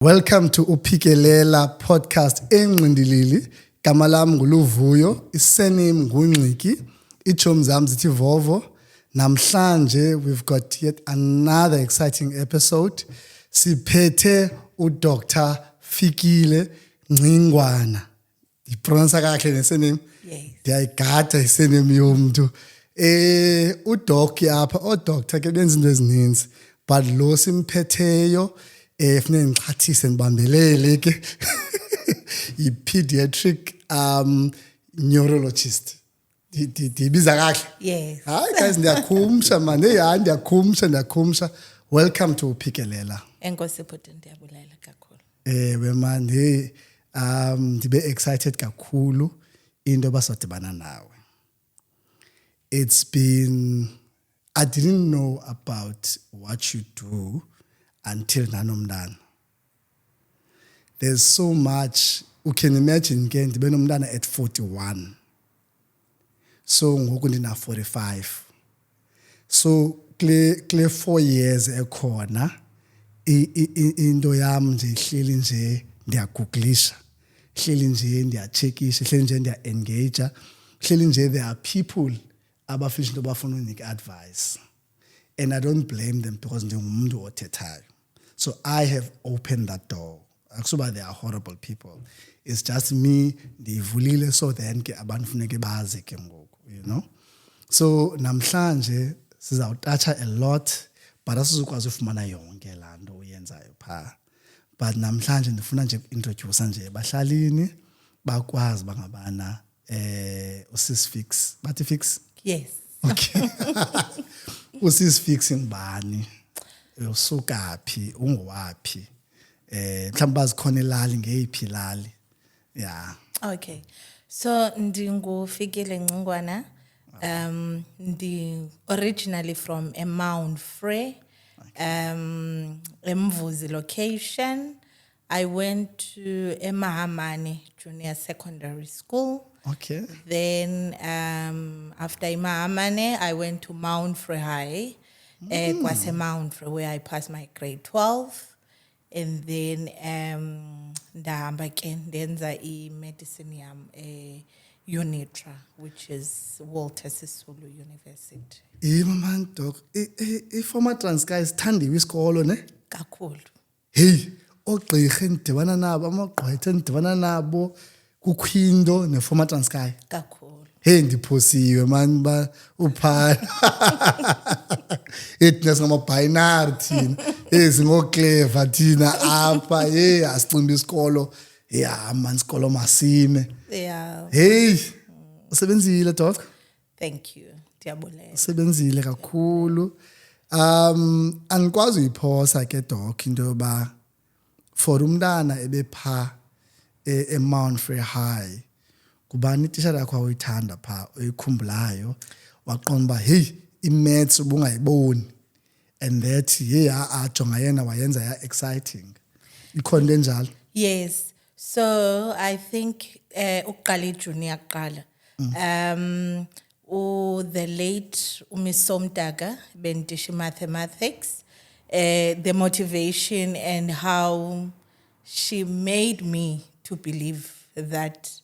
Welcome to Upikelela podcast enqindilili. Gama lami nguLuvuyo, isename nguNgqiki, ichomi zami zithi Vovo. Namhlanje we've got yet another exciting episode. Siphethe uDr. Fikile Ncingwana. Ipronounce kahle nesename? Yes. Ndiyayigada isename yomntu. Udoc apha, doctor ke benza into ezininzi, but lo simphetheyo funeka ngixhathise ngibambelele ke i-pediatric neurologist. Ndibiza kahle? Yes. Hayi guys, ndiyakhumsha man. Hayi ndiyakhumsha. Welcome to Upikelela. Enkosi bhuti, ndiyabulela kakhulu. We man, ndibe excited kakhulu into basodibana nawe. It's been, I didn't know about what you do until nanomdana. There's so much. You can imagine ke ndibe nomntana at 41. So ngoku ndina 45. So kle 4 years ekhona into yam nje ihleli nje ndiyagooglisha, ihleli nje ndiyachekisha, ihleli nje ndiya-engage, ihleli nje there are people abafisha into bafuna unika advice, and I don't blame them because ndingumuntu othethayo. So I have opened that door. Akusuba they are horrible people. It's just me ndivulile so then ke abantu funeke bazi ke ngoku, you know. So namhlanje sizawutacha a lot, but asizukwazi ufumana yonke laa nto uyenzayo phaa. But namhlanje ndifuna nje introduce nje bahlalini bakwazi bangabana usis Fix. Bathi Fix? Yes. Okay. Usis Fix ngubani? Usuka phi? Ungowaphi? Mhlawumbe bazikhona ilali ngeyiphi ilali? Yeah. Okay. So ndinguFikile Ncingwana. Originally from Mount Frey, Mvuzi location. I went to Mahamane Junior Secondary School. Okay. Then after Mahamane, I went to Mount Frey High, Kwase Mount Frey, where I passed my grade 12. And then ndahamba ke ndenza i-medicine yam UNITRA, which is Walter Sisulu University. Man, doc, former Transkei sithandiwe isikolo ne? Kakhulu. Hey, ogqirha endibana nabo, amagqwetha endibana nabo kuKwindo neformer Transkei. Kakhulu. Hey, ndiphosiwe man ba uphala. Thina singama-binary thina. Singoclever thina apha. Hey, asicimba isikolo. Yeah, man, isikolo masime. Yeah. Hey, usebenzile doc? Thank you. Ndiyabulela. Usebenzile kakhulu. Angikwazi uyiphosa ke doc into yoba for umntana ebepha eMount Frey High. Kubani itisha yakho awuyithanda pha uyikhumbulayo waqonda ba hey imaths ubungayiboni and that hey ajonga yena wayenza ya exciting ikhona njalo? Yes. So I think uqala junior qala. The late Miss Somtaga bendish mathematics, the motivation and how she made me to believe that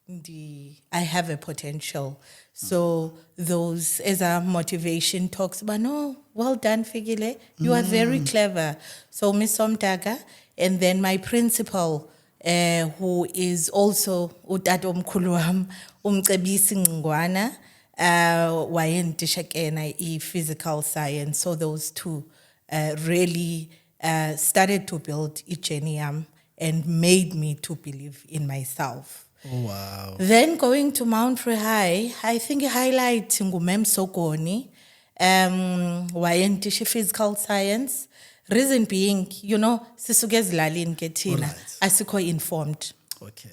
I have a potential. So those as a motivation talks about, no, well done, Fikile. You are very clever. So Miss Somtaga, and then my principal, who is also utata omkhulu wam, Umcebisi Ncingwana, wayentisha kena physical science. So those two really started to build journey and made me to believe in myself. Oh, wow. Then going to Mount Frey High, I think a highlight ngumem Sokoni, wayentisha physical science. Reason being, you know, sisuke ezilalini ke thina asikho informed. Okay.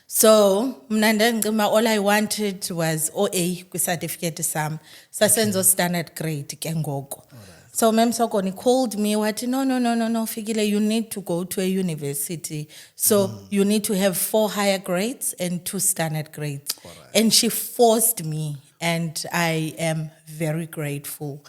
So all I wanted was OA kwi-certificate sam. So senzo standard grade ke ngoku. So Mem Sokoni called me, what? No, Fikile, you need to go to a university. So you need to have 4 higher grades and 2 standard grades. And she forced me, and I am very grateful.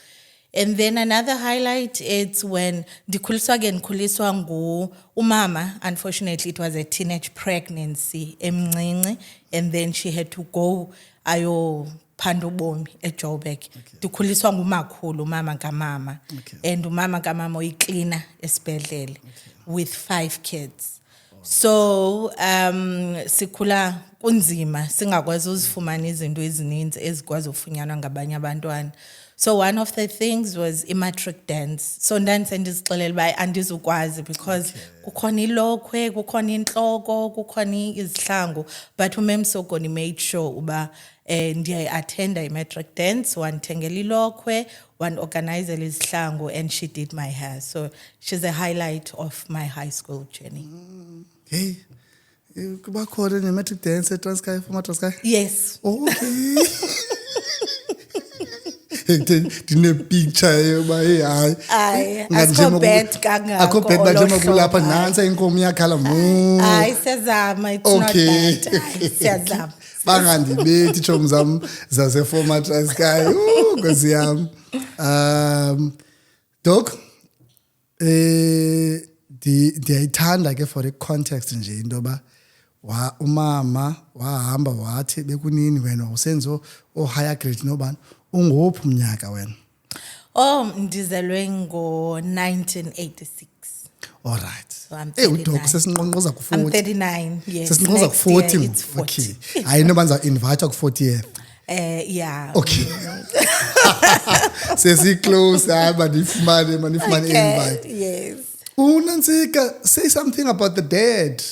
And then another highlight, it's when ndikhuliswa ngu umama. Unfortunately, it was a teenage pregnancy, emncinci, and then she had to go ayo pandobomi eJoburg. Ndikhuliswa ngumakhulu umama kamama. And umama kamama uyiklina esibhedlele with 5 kids. So sikhula kunzima singakwazi uzifumana izinto ezininzi ezikwazi ufunyanwa ngabanye abantwana. So one of the things was i-matric dance. So ndandise ndizixelela uba andizukwazi because kukhona ilokhwe, kukhona intloko, kukhona izihlangu, but umem Sokoni made sure uba ndiyayi-attenda i-matric dance, wandithengela ilokhwe, wandiorganizela izihlangu, and she did my hair. So she's a highlight of my high school journey. Hey, kuba khona ne-matric dance eTranskei, former Transkei? Yes. Okay. Ndine-picture yoba hey hayi. Ayi, asikho bad kangako. Akho bad njengoba kulapha nansa inkomo iyakhala mu. Hayi siyazama, it's not bad. Hayi, siyazama. Bangandibethi chomi zam zase-former Transkei. Nkosi yami. Doc, ndiyayithanda ke for i-context nje into yoba umama wahamba wathi bekunini wena usenzo higher grade nobani ungophi umnyaka wena? Ndizelwe ngo-1986. All right. So I'm uDoc sesinqonqoza ku-40. I'm 39, yes. Sesinqonqoza Next year ku-40. it's 40. Okay. Hayi noba ndiza-invite ku-40th. Yeah. Okay. Sesi-close hayi manifumane invite. Yes. Unansika, say something about the dad.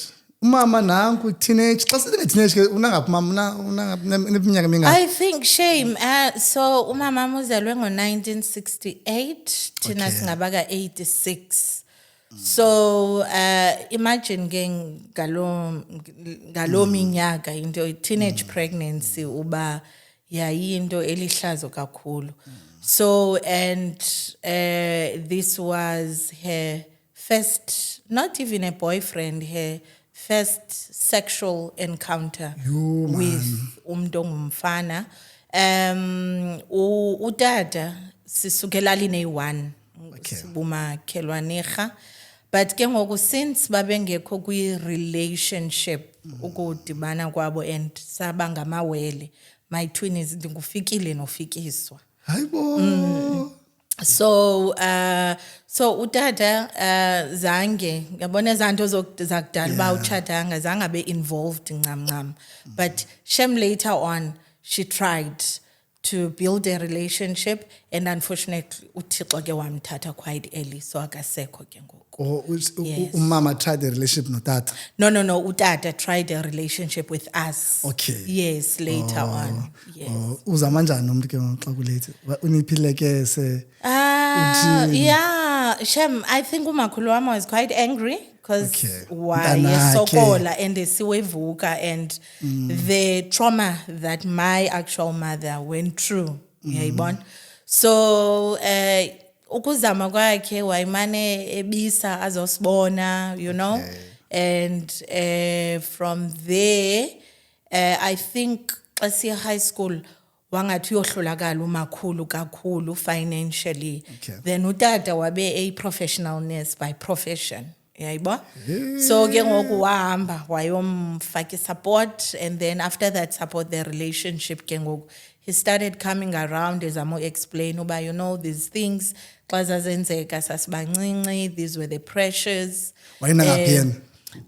Umama nanku teenage. Xa teenage ke unangaphi mama uneminyaka mingaphi? I think shame. So umama uzelwe ngo-1968, thina singabaka 86. So imagine ke ngalo minyaka into teenage pregnancy uba yayinto elihlazo kakhulu. So and this was her first, not even a boyfriend, her first sexual encounter with umuntu ongumfana. Udada sisukela line-1 sibumakhelwanerha, but ke ngoku since babengekho kwi-relationship ukudibana kwabo and sabangamawele, my twin is ndingufikile nofikiswa. Hayibo. So utata zange yabona zanto zakudala ba uchatanga zange abe involved ncam, but shem later on she tried to build a relationship, and unfortunately uThixo ke wamthatha quite early, so akasekho ke ngoku. Umama tried a relationship notata? No, utata tried a relationship with us. Okay. Yes, later on. Yes. Uzama njani umuntu ke xa kulethe? Uniphile ke se? Yeah, Shem, I think umakhulu wami was quite angry because Mntanakhe. sokola and siwevuka, and the trauma that my actual mother went through. Yayibona. So ukuzama kwakhe wayimane ebisa azosibona, you know. And from there I think xa siya high school wangathi uyohlulakala umakhulu kakhulu financially. Then utata wabe a professional nurse by profession. Yayibo? So ke ngoku wahamba wayomfaka support, and then after that support the relationship ke ngoku he started coming around ezamo explain uba you know these things xa zazenzeka sasibancinci, these were the pressures. Wayengaphi yena?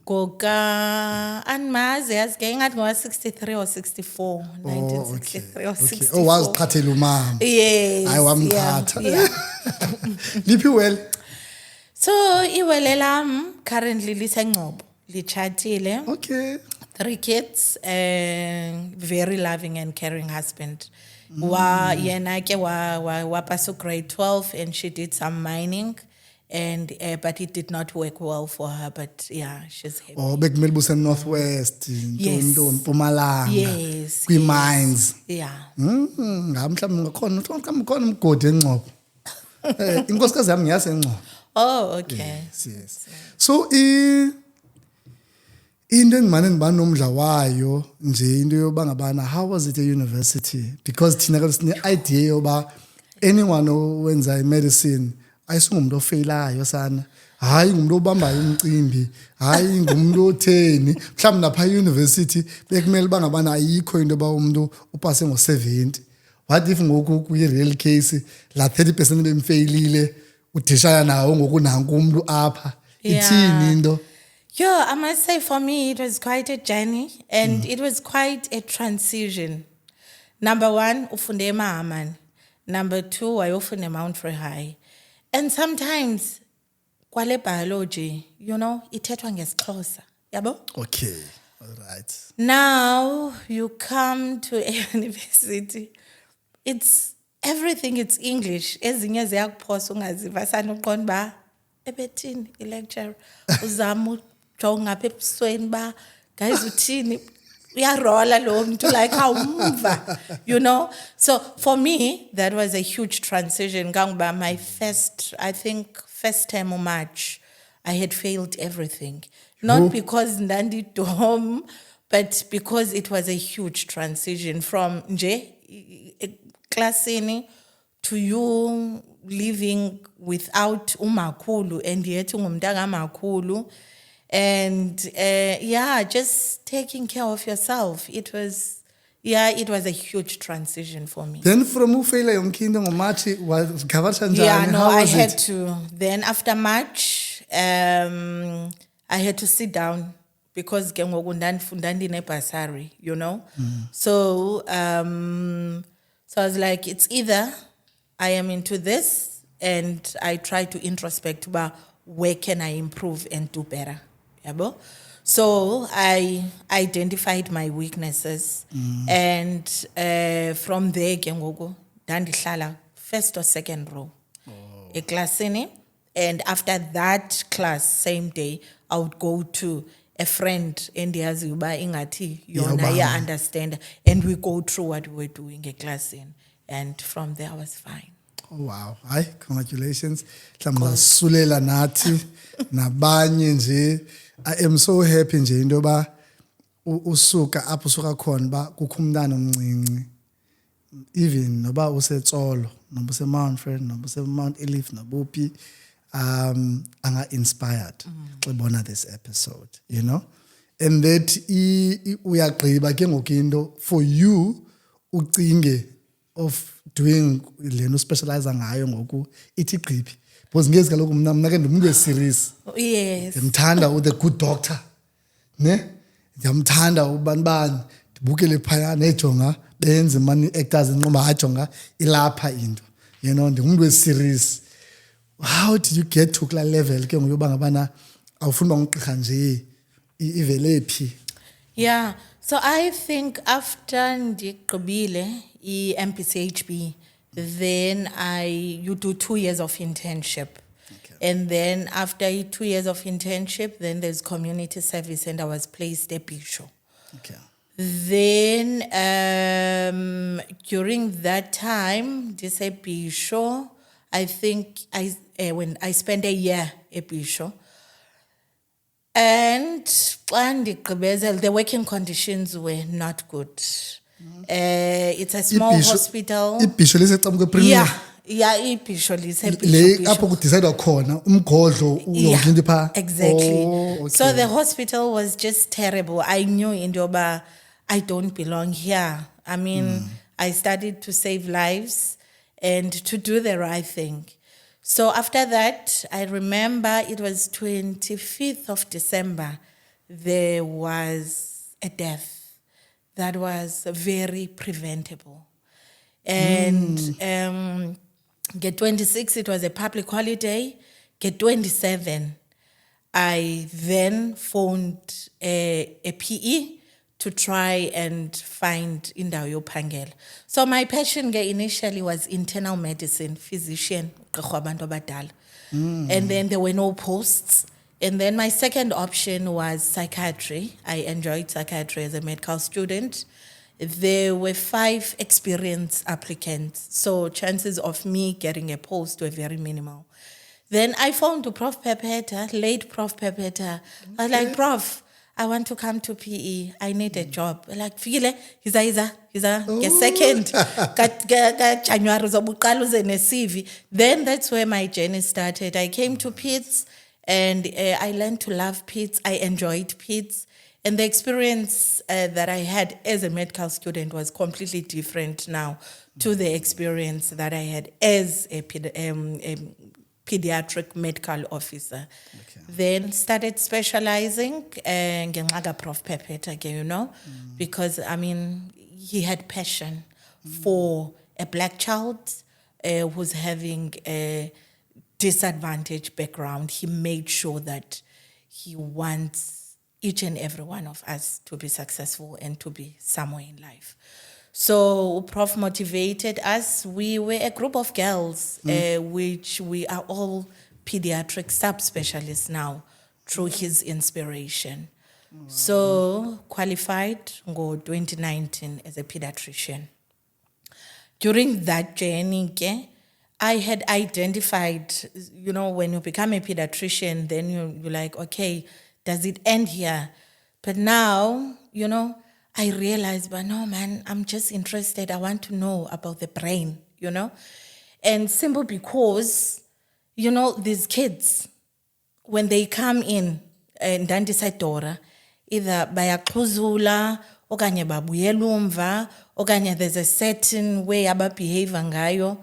Goka anmazi yazi ngathi ngowa 63 or 64, 1963 or 64. Waziqhathela umama. Yes. Hayi wamqhatha. Yeah. Liphi well? So iwele lam currently liseNgcobo, lichatile. Okay. 3 kids, very loving and caring husband. Yena ke wa pass grade 12, and she did some mining, and but it did not work well for her, but yeah, she's happy. Bekumele buse Northwest, into Mpumalanga. Yes. Kwi-mines. Yeah. Mhlawumbe ngakhona khona umgodi eNgcobo. Inkosikazi yami ngiyaseNgcobo. Oh, okay. Yes. So into endimane ndibanomdla wayo nje into yoba ngabana how was it at university, because thina ke sine idea yoba anyone owenza imedicine ayisungumuntu ofeyilayo sana, hayi ngumuntu obambayo umcimbi, hayi ngumuntu otheni. Mhlawumbe napha university bekumele bangabana ayikho into ba umuntu upase ngo-70. What if ngoku kuyi-real case la 30% bemfeyilile udishana nawo ngoku nanku umuntu apha? Ithini into? Yeah, I must say for me, it was quite a journey and it was quite a transition. Number one, ufunde Mahaman. Number two, wayofunde Mountfree High. And sometimes, kwale biology, ithethwa ngesiXhosa, yabo? Okay, all right. Now, you come to a university, it's everything, it's English. Ezinye ziyakuphosa ungaziva sanuqonda ba ebethini i-lecture uzama ujonga apha ebusweni ba guys uthini uyarola lo muntu like awumva, so for me that was a huge transition. Kangoba my first term of March I had failed everything, not because ndandidom, but because it was a huge transition from nje classini to you living without umakhulu and yet ungumntaka makhulu, and just taking care of yourself. It was a huge transition for me. Then from ufeyila yonke into ngoMarch wazicover kanjani? I had to. Then after March, I had to sit down because ke ngoku ndandifunda ndine-bursary, So I was like, it's either I am into this and I try to introspect about where can I improve and do better. Yabo? So I identified my weaknesses and from there ke ngoku ndandihlala first or second row eklasini, and after that class same day I would go to a friend endiyazi uba ingathi yona understand, and we go through what we were doing eklasini, and from there I was fine. Oh wow, hayi, congratulations. Mhlawumbe sasulela nathi nabanye nje. I am so happy nje into ba usuka apho usuka khona ba kukho umntana omncinci, even noba useTsolo noba useMountfree noba useMount Elif nobuphi, anga inspired xa bona this episode, and that uyagqiba ke ngoku into for you ucinge of doing lena uspecialize ngayo ngoku ithi gqibi, because ngezi kaloku mna ke ndimuntu we-series. Yes, ndimthanda The Good Doctor, ne ndiyamthanda ubani ndibukele phaya nejonga benze mani actors enqomba ajonga ilapha into, ndingumuntu we-series. How did you get to kula level ke ngoba ngabana awufuni bangugqirha nje ivele phi? Yeah, so I think after ndigqibile i-MPCHB, then you do 2 years of internship. Okay. And then after 2 years of internship, then there's community service, and I was placed at Bisho. Okay. Then during that time, this at Bisho, I think when I spent a year at Bisho, and the working conditions were not good. It's a small hospital. Ibhisho lisecamuke premier. Yeah, ibhisho liseBhisho. Le apho kudecidwa khona umgodlo yonke into pha. Exactly. Oh, okay. So the hospital was just terrible. I knew in Yoba I don't belong here. I mean, I started to save lives and to do the right thing. So after that, I remember it was 25th of December, there was a death that was very preventable. And get 26, it was a public holiday. Get 27, I then phoned a PE to try and find indawo yophangela. So my passion initially was internal medicine, physician, and then there were no posts. And then my second option was psychiatry. I enjoyed psychiatry as a medical student. There were 5 experienced applicants, so chances of me getting a post were very minimal. Then I phoned to Prof. Pepeta, late Prof. Pepeta. I was like, Prof, I want to come to PE. I need a job. Like, file, hiza, get second. January uzobuqala uze ne-CV. Then that's where my journey started. I came to PITS and I learned to love PITS. I enjoyed PITS. And the experience that I had as a medical student was completely different now to the experience that I had as a pediatric medical officer. Okay. Then started specializing in Prof Pepeta, because I mean, he had passion for a black child who's having a disadvantaged background. He made sure that he wants each and every one of us to be successful and to be somewhere in life. So Prof motivated us. We were a group of girls, which we are all pediatric subspecialists now through his inspiration. So qualified in 2019 as a pediatrician. During that journey, I had identified, when you become a pediatrician, then you're like, okay, does it end here? But now, I realized, but no, man, I'm just interested. I want to know about the brain, And simple because, these kids, when they come in, and then decide Dora, either bayaxhuzula, okanye babuyela umva, okanye there's a certain way aba behave ngayo.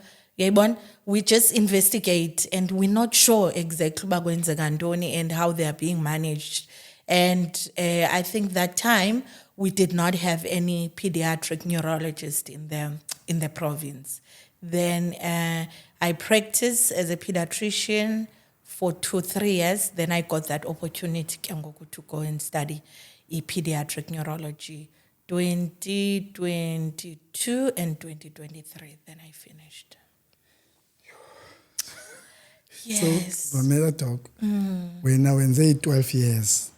We just investigate and we're not sure exactly and how they are being managed. And I think that time we did not have any pediatric neurologist in the province. Then I practiced as a pediatrician for 2-3 years. Then I got that opportunity to go and study pediatric neurology. 2022 and 2023. Then I finished. Yes. So, Mamela Doc, when I went 12 years,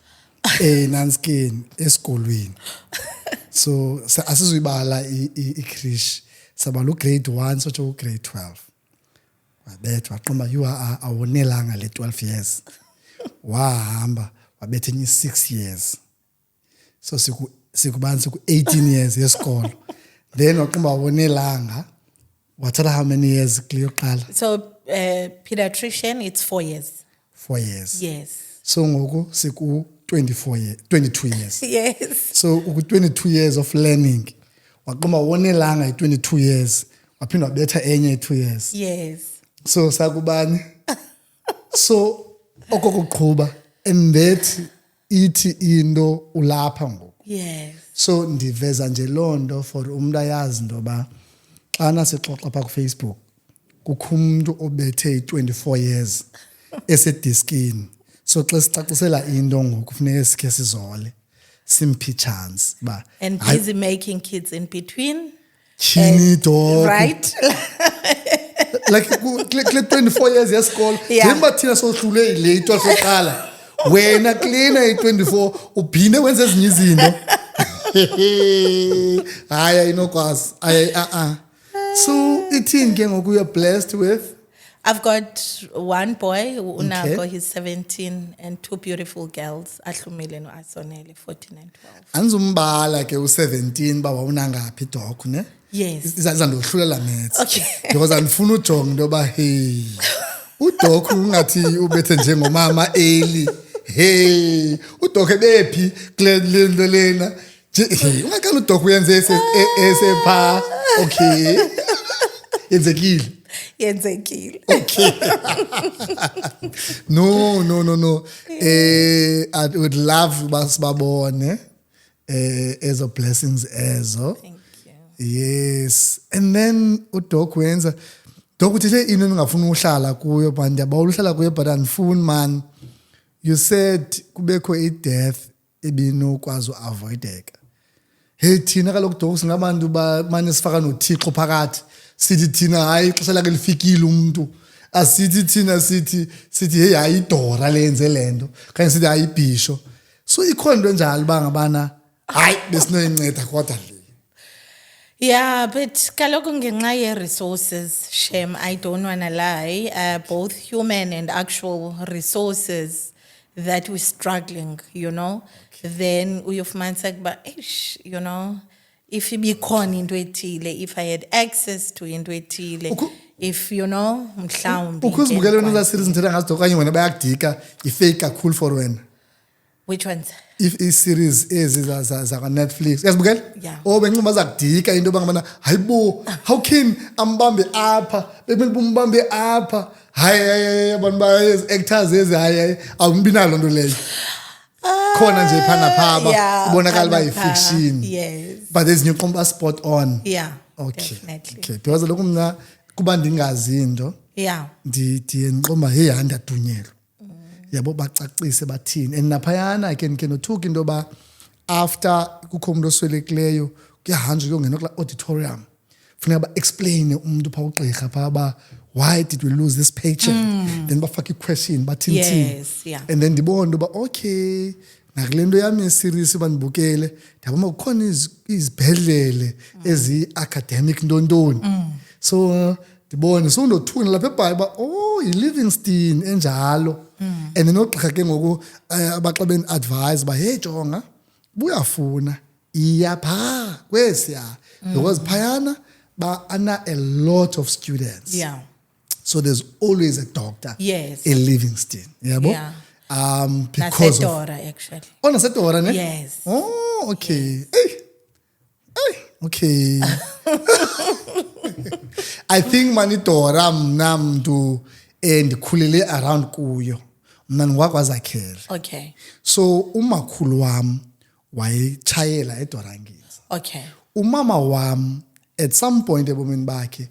nanskin, eskolweni. So, asizibala ikrish, sabalu grade 1, so to grade 12. Wabethwa, qoma you are awonelanga le 12 years. Wahamba, wabethe ni 6 years. So, siku 18 years yesikolo. Then waqoma awonelanga. Wathatha how many years clear qala? So pediatrician, it's 4 years. 4 years. Yes. So ngoku siku 22 years. Yes. So 22 years of learning. Waqoma wonelanga 22 years. Waphinda wabetha enye 2 years. Yes. So sakubani? So okokuqhuba embethi ithi into ulapha ngoku. Yes. So ndiveza nje londo for umuntu ayazi ndoba xana sixoxa pha ku Facebook kukho umuntu obethe 24 years esediskini. So xa sicacisela into ngoku kufuneka sikhe sizole simphi chance ba and busy making kids in between. Chini dog. Right. Like 24 years yesikolo. Njengoba thina sohlule ile 12 eqala. Wena cleaner 24 uphinde wenze ezinye izinto. Hayi inokwazi. So ithini ke ngoku you're blessed with? I've got one boy, Unago, he's 17, and 2 beautiful girls, Ahlumile no Asonele, 14 and 12. Anzumbala ke u17 ba wawunangaphi doc ne? Yes. Izandohlulela maths. Okay. Because andifuna ujonga into ba hey. Udoc ungathi ubethe njengomama Eli. Hey, udoc ebephi kule nto lena? Ungakala udoc uyenze esepha. Okay. Yenzekile. Okay. No. I would love basibabone ezo blessings ezo. Thank you. Yes. And then udoc wenza doc uthe into engafuna uhlala kuyo but ndiyabawula uhlala kuyo but andifuni man. You said kubekho i-death ebinokwazi uavoideka. Hey thina kaloku doc singabantu bamane sifaka noThixo phakathi. Sithi thina hayi ixesha lakhe lifikile umuntu. Asithi thina sithi hey hayi Dora lenze lento. Kanye sithi hayi Bhisho. So ikhona into enjalo bangabana hayi besinoyinceda kodwa le. Yeah, but kaloku ngenxa ye-resources, Shem, I don't want to lie, both human and actual resources, that we're struggling, then uyofumanisa ukuba, if ibikhona into ethile, if I had access to into ethile, if mhlawumbi Ukuzibukela wena series ngithetha ngazo okanye wena bayakudika ifake kakhulu for wena. which ones? If series ezi za Netflix uyazibukela? Yeah. Bencinga bazakudika into bangabana hayibo how can ambambe apha bekumele bumbambe apha hayi abantu ba actors ezi hayi awumbinalo nto leyo. Khona nje phana phaba ibonakala ba fiction. Yes. But there's new compa spot on. Yeah. Okay. Definitely. Okay. Because lokho mina kuba ndingazi into Yeah. ndiye ngiqomba hey andadunyelwa. Yabo bacacise bathini and naphayana ke nothuka into ba after kukho umuntu oswelekileyo kuyahanjwa kuyongena kula auditorium funeka ba explain umuntu pha ugqirha pha ba why did we lose this patient then bafaka question bathini Yes, yeah. and then ndibona ba okay nakulento yami series bandibukele ndabona kukhona izibhedlele ezi academic ntontoni so ndibona so ndothuna lapha eBhayibhile oh yiLivingston enjalo and nogqirha ke ngoku abaxabeni advise ba hey jonga buyafuna iya pha kwesiya because phayana ba ana a lot of students. Yeah. So there's always a doctor Yes. in Livingston. Yabo? Yeah. Because of Nasedora, actually. Oh, nasedora ne? Yes. Oh, okay. Hey, okay. I think manidora mna mntu endikhulele around kuyo. Mna ngwakwazakhela. Okay. So umakhulu wam wayechayela eDorangiza. Okay. Umama wam at some point ebomini bakhe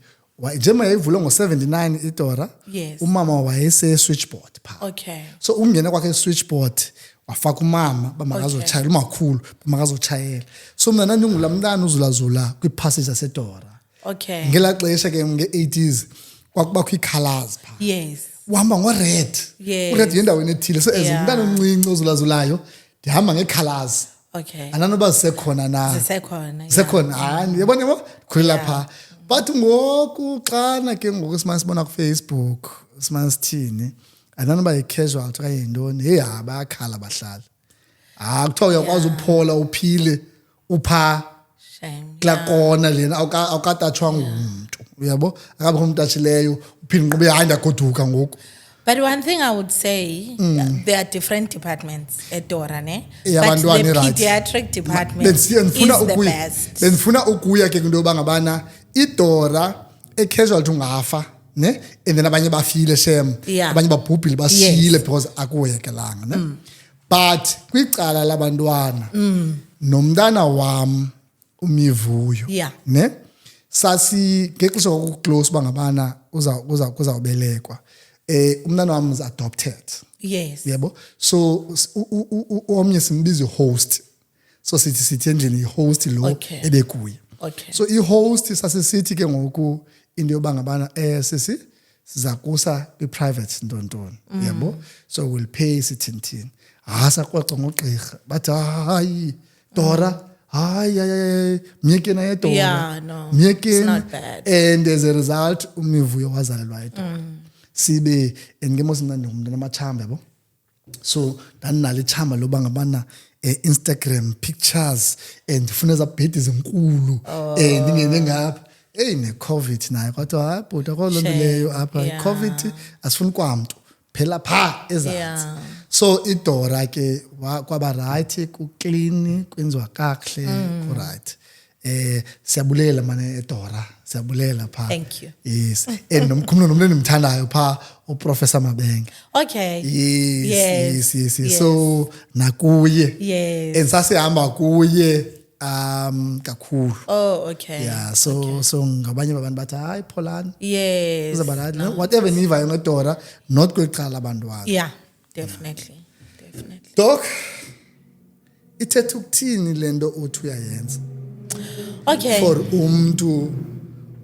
njengoba yayivulwe ngo-79 iDora. Yes. Umama wayese-switchboard pha. Okay. So ungena kwakhe switchboard wafaka umama bamakazotshayela umakhulu bamakazotshayela. So mina ndingula mntana uzulazula kwi-passage yaseDora. Okay. Ngela xesha ke nge-80s kwakubakho ii-colours pha. Yes. Uhamba ngo-red. Yes. U-red yendaweni ethile. So as umntana omncinci ozulazulayo ndihamba ngee-colours. Okay. Ananoba zisekhona na. Zisekhona. Yeah. Sekhona hayi yabona yabo khulila pha. But ngoku xana ke ngoku sibona ku Facebook sithini ananoba yi-casual okanye yintoni hey bayakhala bahlali kuthiwa uyakwazi uphola uphile upha Shame. kula kona lena awukatatshwa ngumntu uyabo akabikho umuntu atshileyo uphinde nqube hayi ndagoduka ngoku. But one thing I would say, there are different departments at Dora, ne? Yeah, But the bantwana, right. pediatric department is Bendifuna the ukuya best. bendifuna ukuya ke kwinto yoba ngabana iDora e-casualty ungafa ne and then abanye bafile shem Yeah. abanye babhubhile basile because akuhoyekelanga ne but kwicala labantwana nomntana wam uMivuyo Yeah. ne sasi ngexesha kokuclose bangabana uzawubelekwa umntana wam is adopted. Yes. Yebo so omnye simbiza host so sithi endlini host lo Okay. ebekuye. Okay. So i-host sasisithi ke ngoku into yoba ngabana sisi siza kusa kwi-private ntontoni yabo so we'll pay sithini saxoxa ngogqirha bathi hayi Dora hayi myekeni ayedora Yeah, no, myekeni it's not bad. and as a result uMivuyo wazalelwa eDora sibe ngemos mna ndingumntu namachamba yabo so ndandinalo ichamba loba ngabana Instagram pictures and ndifuna zabhedi ezinkulu ndingene ngapha ne-COVID nayo kodwa hayi bhuta koloo nto leyo apha Yeah. COVID asifuni kwamntu phela pha ezantsi. Yeah. So iDora ke kwaba right kuclean kwenziwa kakuhle right. Siyabulela mane eDora siyabulela pha. Thank you. Yes and nomkhumbulo nomntu endimthandayo pha uProfessor Mabenge. Okay. Yes. So nakuye. Yes. And sasihamba kuye kakhulu. Oh, okay. Yeah so ngabanye babantu bathi hayi Pholani Yes. uzaba right no whatever nivayo ngeDora not kweqala abantwana. Yeah, definitely. Definitely. Doc ithethe ukuthini lento othi uyayenza Okay. for umuntu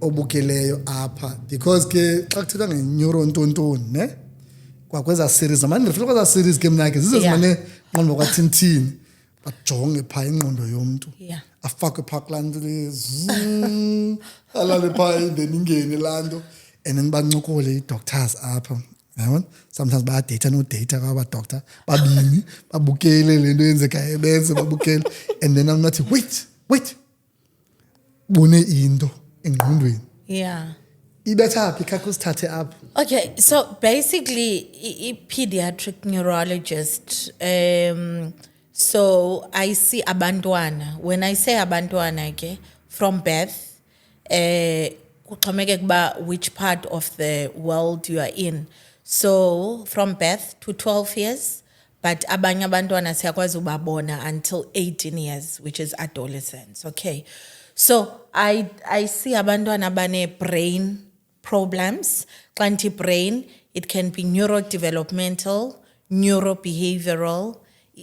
obukeleyo apha because ke xa kuthethwa nge-neurontontoni ne kwakweza series manje ndifuna kweza series ke mna ke zizezimane ngqondo kwathini bajonge pha ingqondo yomntu Yeah. afakwe pha kulantuli alale pha then ingene lanto and then bancokole i-doctors apha yabona sometimes bayadata no-data kwaba-doctor babini babukele le nto yenzekayo benze babukele and then I'm not wait bone into engqondweni Yeah. ibethaphi khakho sithathe apho. Okay, so basically, a pediatric neurologist. So I see abantwana. When I say abantwana, okay, from birth, kuxhomekeka kuba which part of the world you are in. So from birth to 12 years, but abanye abantwana siyakwazi ubabona until 18 years, which is adolescence. Okay, so I see abantwana bane brain problems. Kanti brain, it can be neurodevelopmental, neurobehavioral,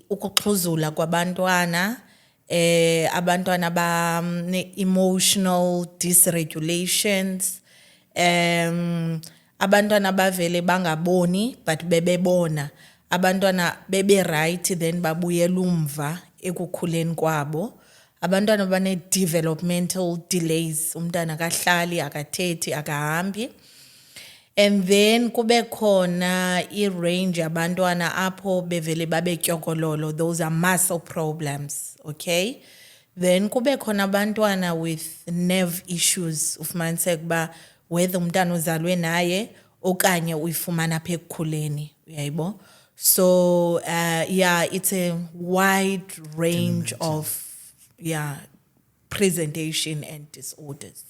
ukuxhuzula kwabantwana, abantwana ba emotional dysregulations, abantwana bavele bangaboni but bebebona, abantwana bebe right then babuyela umva ekukhuleni kwabo. Abantwana bane developmental delays, umntana akahlali, akathethi, akahambi. And then kube khona i-range abantwana apho bevele babe tyokololo, those are muscle problems, okay? Then kube khona abantwana with nerve issues, ufumaniseka kuba whether umntana uzalwe naye okanye uyifumana apha ekukhuleni, uyayibo? So yeah, it's a wide range of presentation and disorders.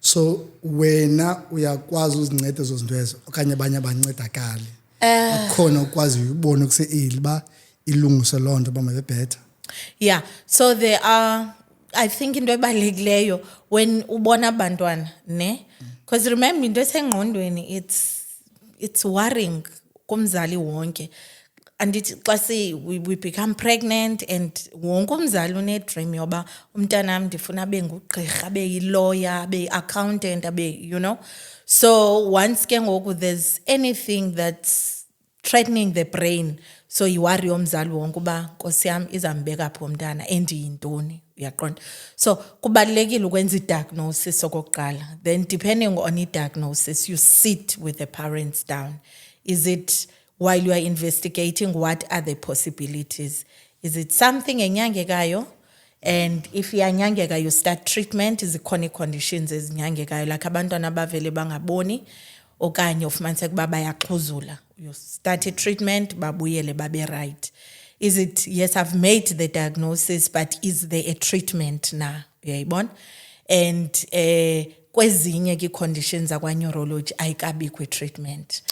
So wena uyakwazi uzinceda ezo zinto ezo okanye abanye abancedakali akhona ukwazi ubona kuse-early ba ilungise loo nto bamabebhetha. Yeah, so there are, I think into ebalulekileyo when ubona abantwana ne, because remember into esengqondweni it's worrying kumzali wonke. And we become pregnant and wonke umzali une-dream yoba umntanam ndifuna abe ngugqirha, abe yi-lawyer, abe yi-accountant, abe, you know. So once ke ngoku there's anything that's threatening the brain, so iwari umzali wonke uba nkosi yam izambeka phi umntana endiyintoni, uyaqonda. So kubalulekile ukwenza i-diagnosis okokuqala. Then depending on i-diagnosis, you sit with the parents down. Is it, while you are investigating, what are the possibilities? Is it something enyangekayo? And if iyanyangeka, you start treatment. Is it chronic conditions ezinyangekayo, like abantwana bavele bangaboni okanye ufumaniseka uba bayaxhuzula? You start a treatment, babuyele babe right. Is it, yes, I've made the diagnosis, but is there a treatment na? Uyayibona? And kwezinye ke conditions akwa neurology ayikabikho treatment.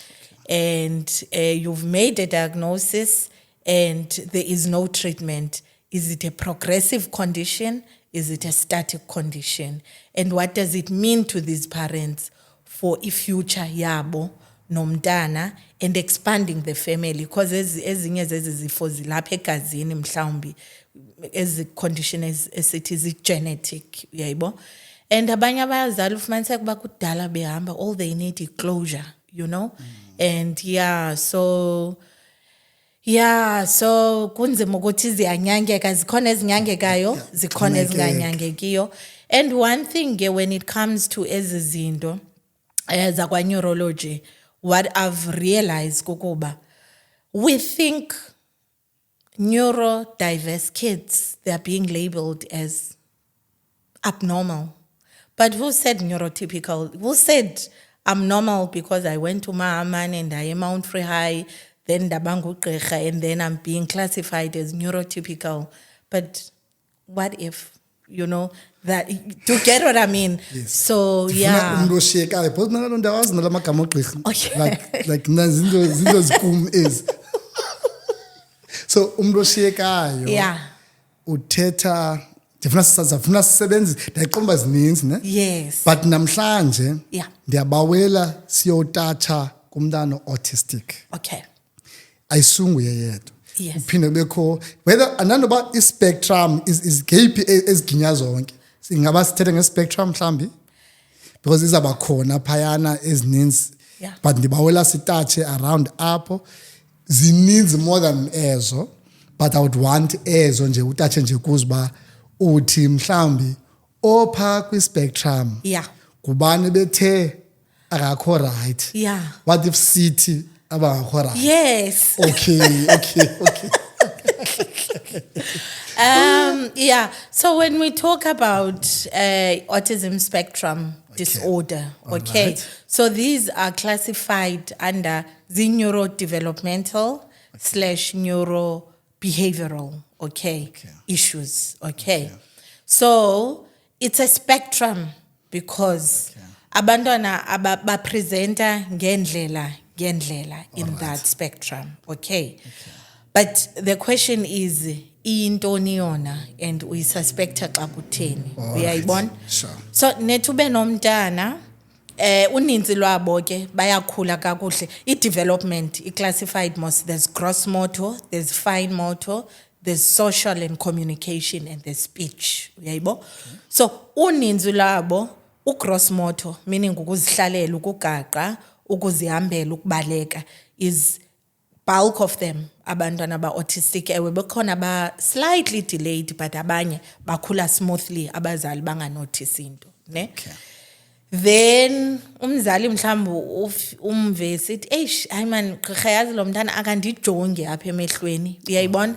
And you've made a diagnosis and there is no treatment. Is it a progressive condition? Is it a static condition? And what does it mean to these parents for a future yabo nomntana and expanding the family? Because ezinye zezi zifo zilapha egazini mhlawumbi, ezi condition esithi zi-genetic, uyayibo? And abanye abazali ufumaniseka kuba kudala behamba, all they need is closure, you know? And so kunzima ukuthi ziyanyangeka, zikhona ezinyangekayo, zikhona ezinganyangekiyo. And one thing when it comes to ezi zinto zakwa neurology, what I've realized kukuba, we think neurodiverse kids, they are being labeled as abnormal. But who said neurotypical? Who said I'm normal because I went to Mahaman and I am Mount Free High, then Dabangu Gqirha, and then I'm being classified as neurotypical? But what if, you know, that, to get what I mean? Yes. So yeah. Like zinto zikum is. So umroshiyekayo. Yeah. Uthetha ndifuna sisebenze ndayiqomba zininzi ne. Yes. But namhlanje yeah, ndiyabawela siyotatsha kumntana autistic. Okay. Ayisunguye yedwa. Yes. Uphinde bekho whether anandoba i-spectrum is ngeyiphi eziginya zonke. Singaba sithethe nge-spectrum mhlambi because izaba khona phayana ezininzi. Yeah. But ndibawela sitatshe around apho zininzi more than ezo, but I would want ezo nje utatshe nje kuziba uthi mhlambi opha kwi-spectrum. Yeah. Kubani bethe akakho right. Yeah. What if sithi abangakho right? Yes. Okay. Yeah. So when we talk about autism spectrum disorder, okay, right. so these are classified under the neurodevelopmental / neurobehavioral, okay, issues, okay. So it's a spectrum because abantwana bapresenta ngendlela in that spectrum, okay. But the question is iyintoni yona and uyisuspecta xa kutheni uyayibona. Sure. So netube nomntana uninzi lwabo ke bayakhula kakuhle. I-development i-classified most, there's gross motor, there's fine motor, there's social and communication, and there's speech uyayibo. So uninzi lwabo u-gross motor, meaning ukuzihlalela, ukugaqa, ukuzihambela, ukubaleka, is bulk of them abantwana ba-autistic. Ewe bekhona ba-slightly delayed but abanye bakhula smoothly abazali banganothisi into ne. Then umzali mhlawumbe umve sithi eish hayi man gqirha yazi lo mntana akandijonge apha emehlweni uyayibona.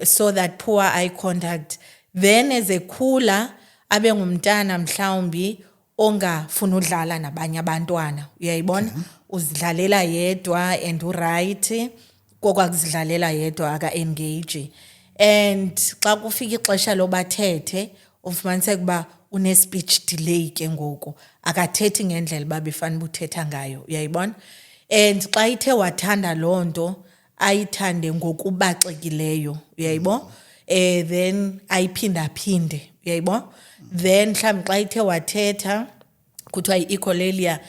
So that poor eye contact, then ezekhula abe ngumntana mhlawumbi ongafuna udlala nabanye abantwana uyayibona. Uzidlalela yedwa and uright kokwakuzidlalela yedwa aka-engage. And xa kufika ixesha lobathethe ufumaniseka uba une-speech delay ke ngoku akathethi ngendlela uba befanele uthetha ngayo uyayibona. And xa ithe wathanda loo nto ayithande ngokubaxekileyo uyayibo. Then ayiphindaphinde uyayibo. Then mhlawumbi xa ithe wathetha kuthiwa yi-echolalia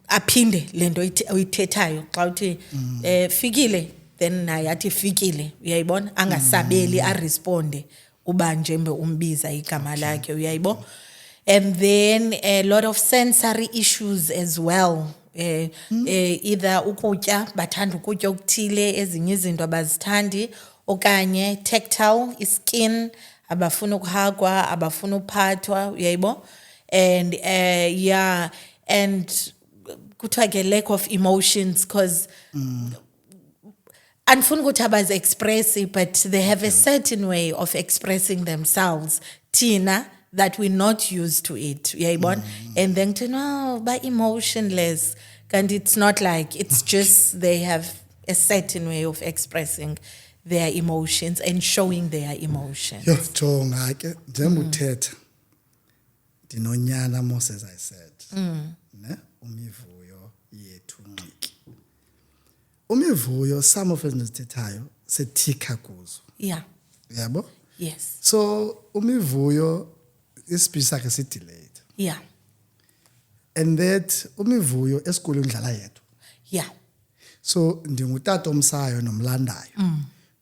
aphinde lento uyithethayo xa uthi fikile then naye athi fikile uyayibona angasabeli aresponde uba njembe umbiza igama lakhe uyayibo. And then a lot of sensory issues as well. Either ukutya bathanda ukutya okuthile ezinye izinto abazithandi okanye tactile iskin abafuna ukuhagwa abafuna uphathwa uyayibo. And and kuthiwa ke lack of emotions because andifuna ukuthi abazi-expressi but they have a certain way of expressing themselves thina that we're not used to it uyayibona. And then kuthi no ba-emotionless kanti it's not like it's just they have a certain way of expressing their emotions and showing their emotions. Jonga ke njengoba uthetha ndinonyana most as I said ne umivuyo yethu nqiki umivuyo some of izinto zithethayo sethika kuzo Yeah. yabo. Yes. So umivuyo ispeech sakhe si-delayed Yeah. and that umivuyo esikolweni udlala yedwa. Yeah. So ndingutata omsayo nomlandayo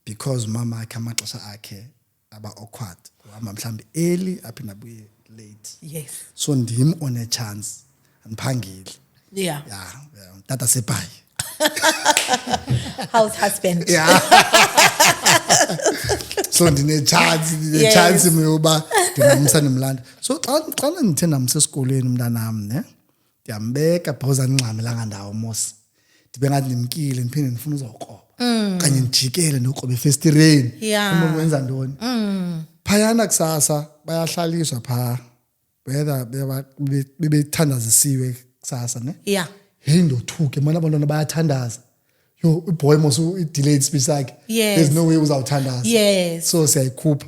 because mama akhe amaxesha akhe aba awkward uhamba mhlawumbi early aphinda abuye late. Yes. So ndim on a chance andiphangeli. Yeah. Yeah, tata sebhayi. House husband. Yeah. So ndine chance yoba ndingamsa nomlanda. So xa ndithe ndamsa esikolweni umntanam ne ndiyambeka because andingxamelanga ndawo mos. Ndibe ngathi ndimkile ndiphinde ndifuna uzokroba. Kanye ndijikele ndokroba efestireni. Yeah. Wenza ntoni? Phayana kusasa bayahlaliswa pha. Whether bebethandazisiwe kusasa ne? Yeah. Hey ndothuke mana abantwana bayathandaza. Yo iboy mos i-delayed speech sakhe. Yes. There's no way uzawuthandaza. Yes. So siyayikhupha.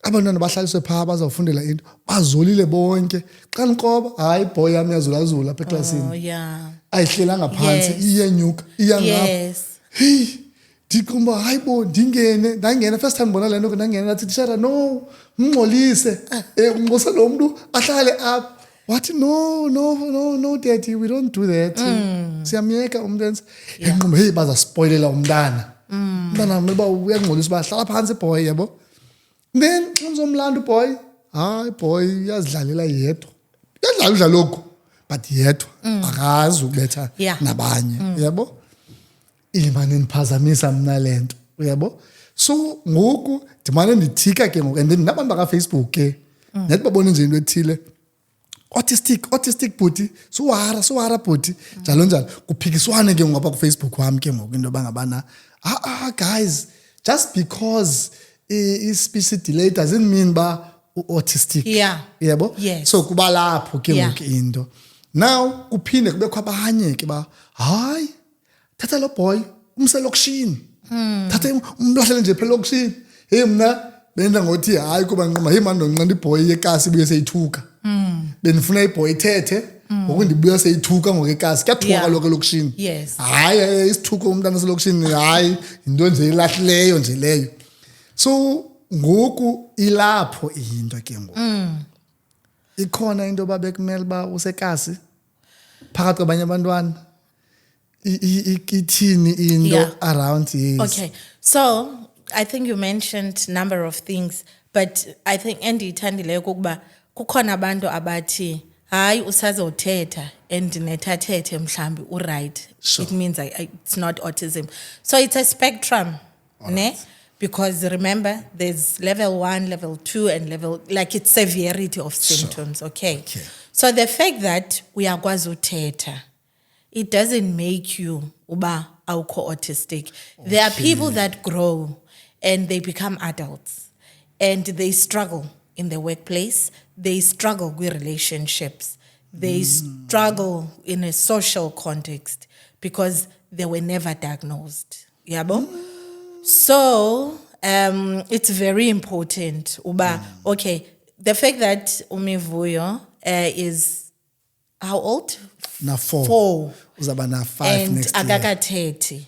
Abantwana bahlaliswe pha bazawufundela into bazolile bonke. Xa niqoba hayi boy yami yazulazula apha eklasini. Oh yeah. Ayihlelanga phansi Yes. iyenyuka iyangapha. Yes. Hey ndiqomba hayibo ndangena first time bona lento ndangena nathi tishara no mngxolise unqosa lo muntu ahlale up. What? No, daddy, we don't do that. Siyamyeka umntwana. Ngqomba hey baza spoilela umntana. Umntana meba uyangxolisa bahlala phansi boy yabo. Then ngizomlanda boy. Hayi boy uyazidlalela yedwa. Uyadlala udlaloko but yedwa akazi ukubetha Yeah. nabanye yabo. Imane niphazamisa mina lento uyabo. So ngoku ndimane ndithika ke ngoku and then nabantu baka Facebook ke nathi babona nje into ethile autistic bhuti suwara bhuti njalo njalo kuphikiswane ke ngoba ku Facebook wami ke ngoku into bangabana guys, just because is speech delay doesn't mean ba autistic. Yebo? Yes. So kuba lapho ke Yeah. ngoku into. Now kuphinde kubekho abanye ke ba hayi thatha lo boy umse lokishini. Thatha umlahlele nje phela lokishini. Hey mna benda ngothi hayi kuba nqoma hey man ndonqanda iboy yekasi ibuye seyithuka. Benifuna iboy ithethe ngoku ndibuya seyithuka ngokekasi kuyathuka Yeah. lokho lokishini. Yes. Hayi isithuko umntana selokishini hayi into nje ilahlileyo nje leyo. So ngoku ilapho into ke ngoku. Ikhona into babekumele ba usekasi phakathi kwabanye abantwana. Ithini into Yeah. around yes. Okay, so I think you mentioned number of things, but I think endiyithandileyo kukuba kukhona abantu abathi hayi usazothetha and nethathethe mhlambi right. Sure. It means it's not autism. So it's a spectrum, ne? Because remember, there's level 1, level 2, and like it's severity of symptoms. Okay. So the fact that uyakwazi uthetha, it doesn't make you uba awukho autistic. There are people that grow and they become adults and they struggle in the workplace. They struggle with relationships. They struggle in a social context because they were never diagnosed. Yabo? So it's very important. Uba, okay, the fact that Umivuyo is how old? Na 4. 4. Uzaba na 5 And next year. akakathethi.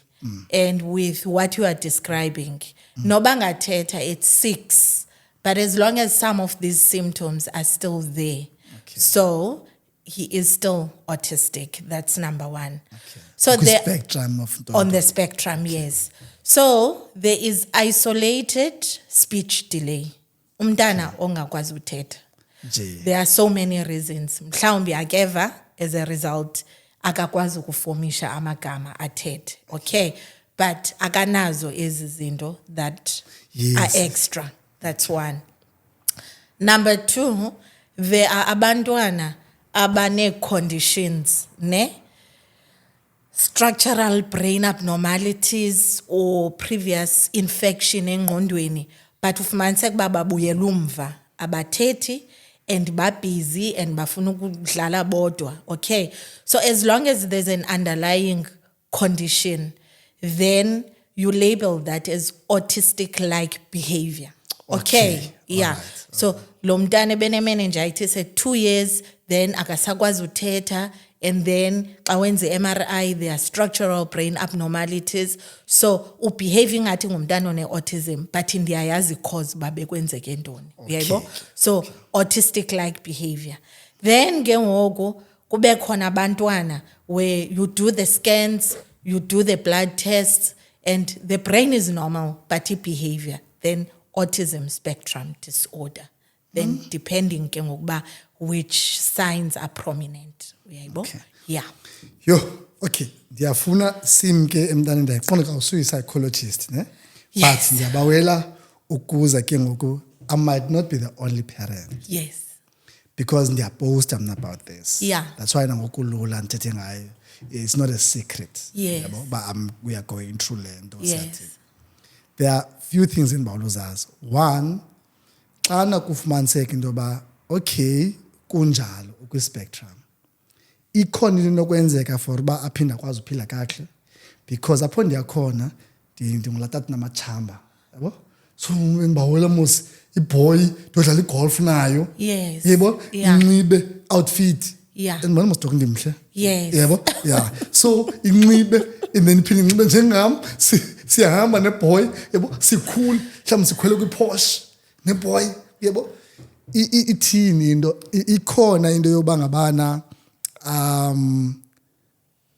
And with what you are describing, nobangathetha, it's 6. But as long as some of these symptoms are still there, so he is still autistic. That's number 1. So The there, spectrum of on the spectrum, yes. So there is isolated speech delay. Umntana ongakwazi uthetha. Nje. There are so many reasons. Mhlawumbi akeva as a result akakwazi ukuformisha amagama athethe. Okay? But akanazo ezi zinto that Yes. are extra. That's 1. Number 2, there are abantwana abane conditions, ne? Structural brain abnormalities or previous infection engqondweni, but ufumaniseka ukuba babuyela umva abathethi and busy and bafuna ukudlala bodwa. Okay, so as long as there's an underlying condition, then you label that as autistic like behavior. Okay, yeah. alright, So lo mntana bene meningitis at 2 years, then akasakwazi uthetha, and then xa wenze MRI there are structural brain abnormalities. So ubehaving ngathi ngumntana one-autism, but ndiyayazi cause uba bekwenzeke ntoni. Uyayibona? So autistic like behavior. Then ke ngoku kube khona abantwana where you do the scans, you do the blood tests, and the brain is normal, but behavior, then autism spectrum disorder. Then depending ke ngokuba which signs are prominent. Uyayibona? Okay. Yeah. Yo, okay. Ndiyafuna simke emntaneni ndayiqonda xa usuyi-psychologist, ne? Yes. But ndiyabawela ukuza ke ngoku I might not be the only parent Yes. because ndiyaposta mna about this. Yeah. That's why nangoku lula ndithethe ngayo. It's not a secret. Yes. Yabo, but we are going through le nto. Yes. There are few things endibawula uzazi. 1, xana kufumaniseka into yoba okay kunjalo ukwi-spectrum, ikhona into enokwenzeka for uba aphinde akwazi uphila kakuhle because apho ndiyakhona ndingulatata namatshamba, yabo? So ndibawela mos iboy ndiyodlala igolf nayo. Yes. Yebo? Yeah. Inxibe outfit. Yeah. Andibona mos ndok ndimhle. Yes. Yebo? Yeah. So inxibe and then iphinde inxibe njengam siyahamba neboy, yebo? Sikhulu mhlawumbi sikhwele kwi-Porsche neboy, yebo? Ithini into ikhona into yoba ngabana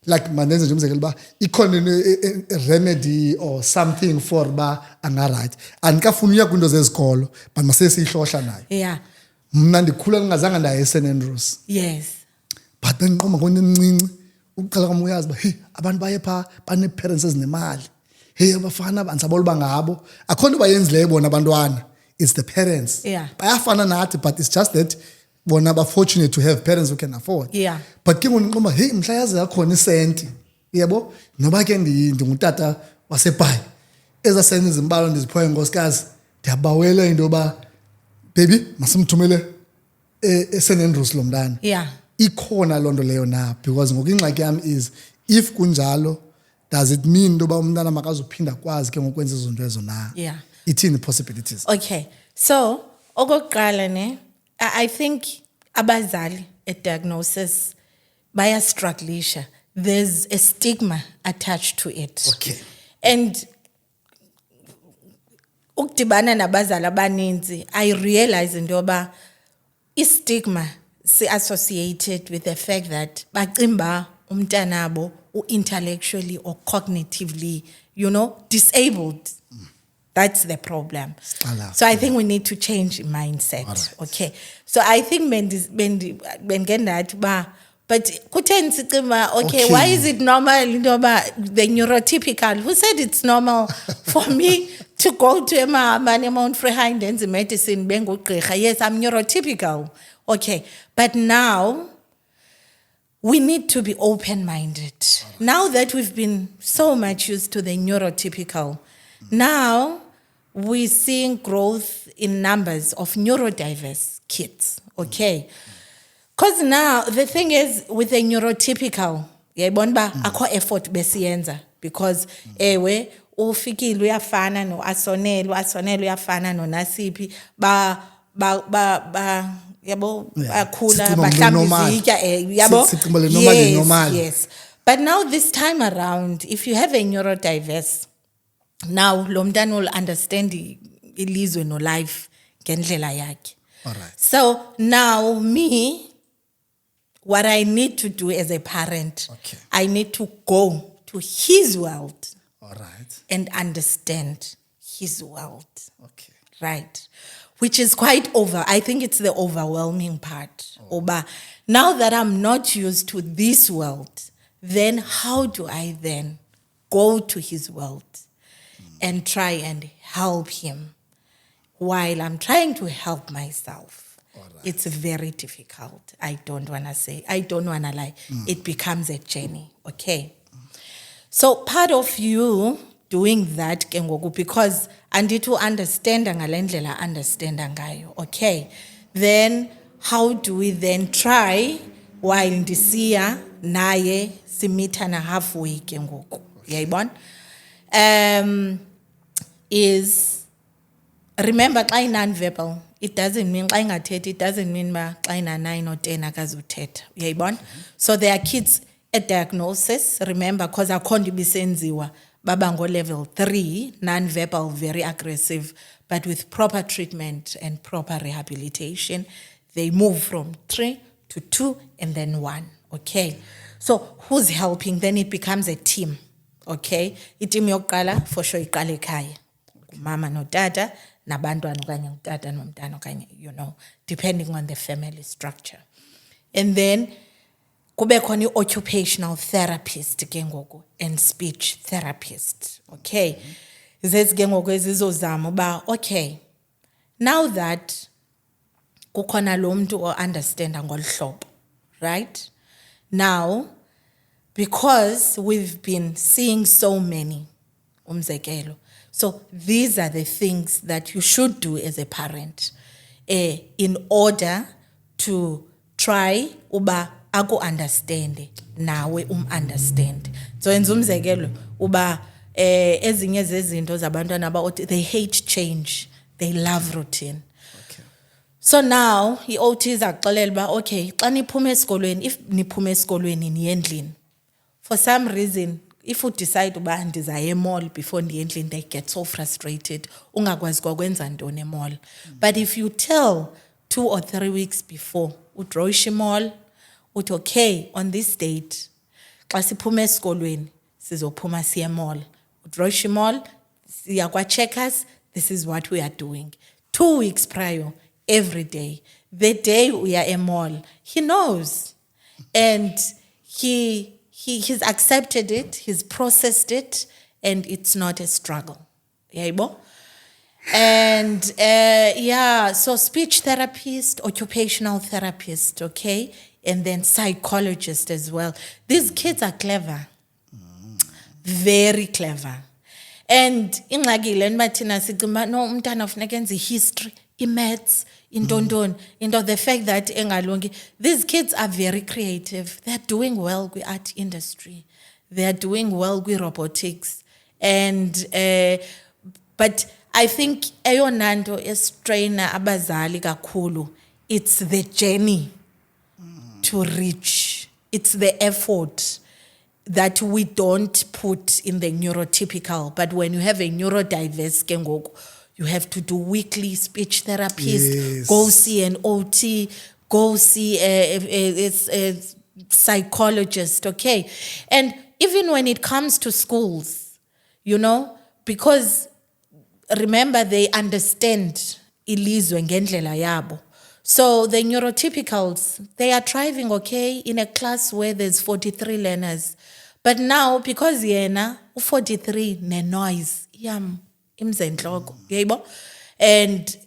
like mandenze nje umzekelo uba ikhona remedy or something for uba anga-right. Andikafuni uya kwiinto zezikolo but masesiyihlohla nayo. Yeah. Mna ndikhula ndingazange ndaye eSt Andrews Yes. but bendiqomba ngonemncinci ukuqala kwam uyazi uba hey abantu baye phaa banee-parents ezinemali, hey abafana bandisabola uba ngabo akho nto bayenzileyo bona abantwana, it's the parents. Yeah. Bayafana nathi but it's just that bona ba-fortunate to have parents who can afford. Yeah. But ke ngoku nqoma hey mhla yaze yakhona isenti yebo noba ke ndingutata wasebhayi eza senti izimbalo ndiziphoye nkosikazi ndiyabawela into yoba baby masimthumele eSt Andrews lo mntana. Yeah. Ikhona loo nto leyo na because ngoku ingxaki yam is if kunjalo does it mean into yoba umntana makazophinda kwazi ke ngokwenza izinto ezo na? Yeah. Ithini possibilities? Okay. So, okokuqala ne, I think abazali at diagnosis baya-strugglisha. There's a stigma attached to it. Okay. And ukudibana nabazali abaninzi, I realize into yoba i-stigma associated with the fact that bacimba umntanabo intellectually or cognitively, disabled. That's the problem. So I think we need to change mindset. Right. Okay. So I think but kutheni sicima, okay, why is it normal, the neurotypical? Who said it's normal for me to go to Mount Freehind and the medicine, yes, I'm neurotypical. Okay. But now we need to be open-minded. Right. Now that we've been so much used to the neurotypical, now we're seeing growth in numbers of neurodiverse kids. Okay. Because now the thing is with the neurotypical, akho effort besiyenza because ewe ufikile uyafana no Asonelo uyafana no Nasipi yabo akhula bahlamba izitya yabo. Yes. But now this time around, if you have a neurodiverse, now lo mntana will understand ilizwe no life ngendlela yakhe. All right. So now me, what I need to do as a parent, okay, I need to go to his world. All right. And understand his world. Okay. Right. Which is quite I think it's the overwhelming part. Oba, now that I'm not used to this world, then how do I then go to his world and try and help him while I'm trying to help myself? Right. It's very difficult. I don't want to lie. It becomes a journey. Okay. So part of you doing that, Kengoku, because I need to understand ngayo. Okay. Then how do we then try while ndisiya naye simitana halfway Kengoku? Yayibona? Is remember xa non-verbal, it doesn't mean xa ingathethi, it doesn't mean ba xa ina 9 or 10 akazuthetha. Uyayibona? So there are kids at diagnosis, remember, because akhondo ibisenziwa baba ngo level 3, non-verbal, very aggressive, but with proper treatment and proper rehabilitation, they move from 3 to 2 and then 1. Okay. So who's helping? Then it becomes a team. Okay. Iteam yokuqala for sure iqale ekhaya. Mama no tata, nabantwana okanye utata nomntana okanye, depending on the family structure. And then kube khona occupational therapist ke ngoku and speech therapist. Okay. Zezi ke ngoku ezizozama ba okay. Now that kukhona lo muntu o understand ngolhlobo, right? Now because we've been seeing so many umzekelo. So these are the things that you should do as a parent in order to try uba aku understand nawe understand. So enza umzekelo uba ezinye zezinto zabantwana they hate change, they love routine. Okay. So now i-OT izakuxelela uba okay xa niphuma esikolweni, if niphuma esikolweni niye endlini, for some reason if you decide uba ndizaya emall before ndiye endlini, they get so frustrated ungakwazi kokwenza ntoni emall. But if you tell 2 or 3 weeks before udrowisha emall, uthi okay on this date xa siphuma esikolweni sizophuma siye emall, udrowisha emall, siya kwa checkers, this is what we are doing. 2 weeks prior, every day, the day we are emall, he knows, and he's accepted it, he's processed it, and it's not a struggle. Yaibo? And And so speech therapist, occupational therapist, okay? And then psychologist as well. These kids are clever. Very clever. And ingxaki le nto thina sicimba no umntana funeka enze history, i-maths, intondoni, into the fact that engalungi. These kids are very creative. They're doing well with art industry. They're doing well with robotics. And but I think eyona nto estraina abazali kakhulu, it's the journey to reach. It's the effort that we don't put in the neurotypical. But when you have a neurodiverse ke ngoku, you have to do weekly speech therapist, Yes. go see an OT, go see a psychologist, okay? And even when it comes to schools, you know, because remember they understand ilizwe ngendlela yabo. So the neurotypicals, they are thriving, okay, in a class where there's 43 learners. But now, because yena, 43, ne noise, imzenhloko, yebo? And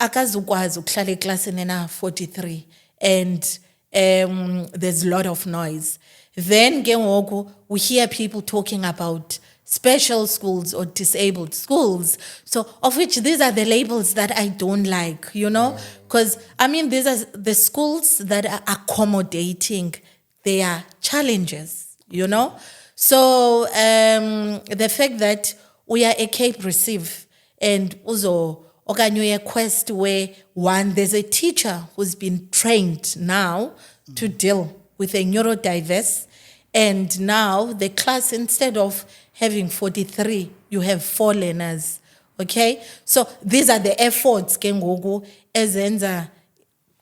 akazukwazi ukuhlala eklasini na 43, and there's a lot of noise. Then ke ngoku, we hear people talking about special schools or disabled schools. So, of which these are the labels that I don't like, you know? Because, I mean, these are the schools that are accommodating their challenges, you know? So, the fact that we are a Cape Receive and also a quest where there's a teacher who's been trained now to deal with a neurodiverse, and now the class, instead of having 43, you have 4 learners, okay? So these are the efforts ke ngoku ezenza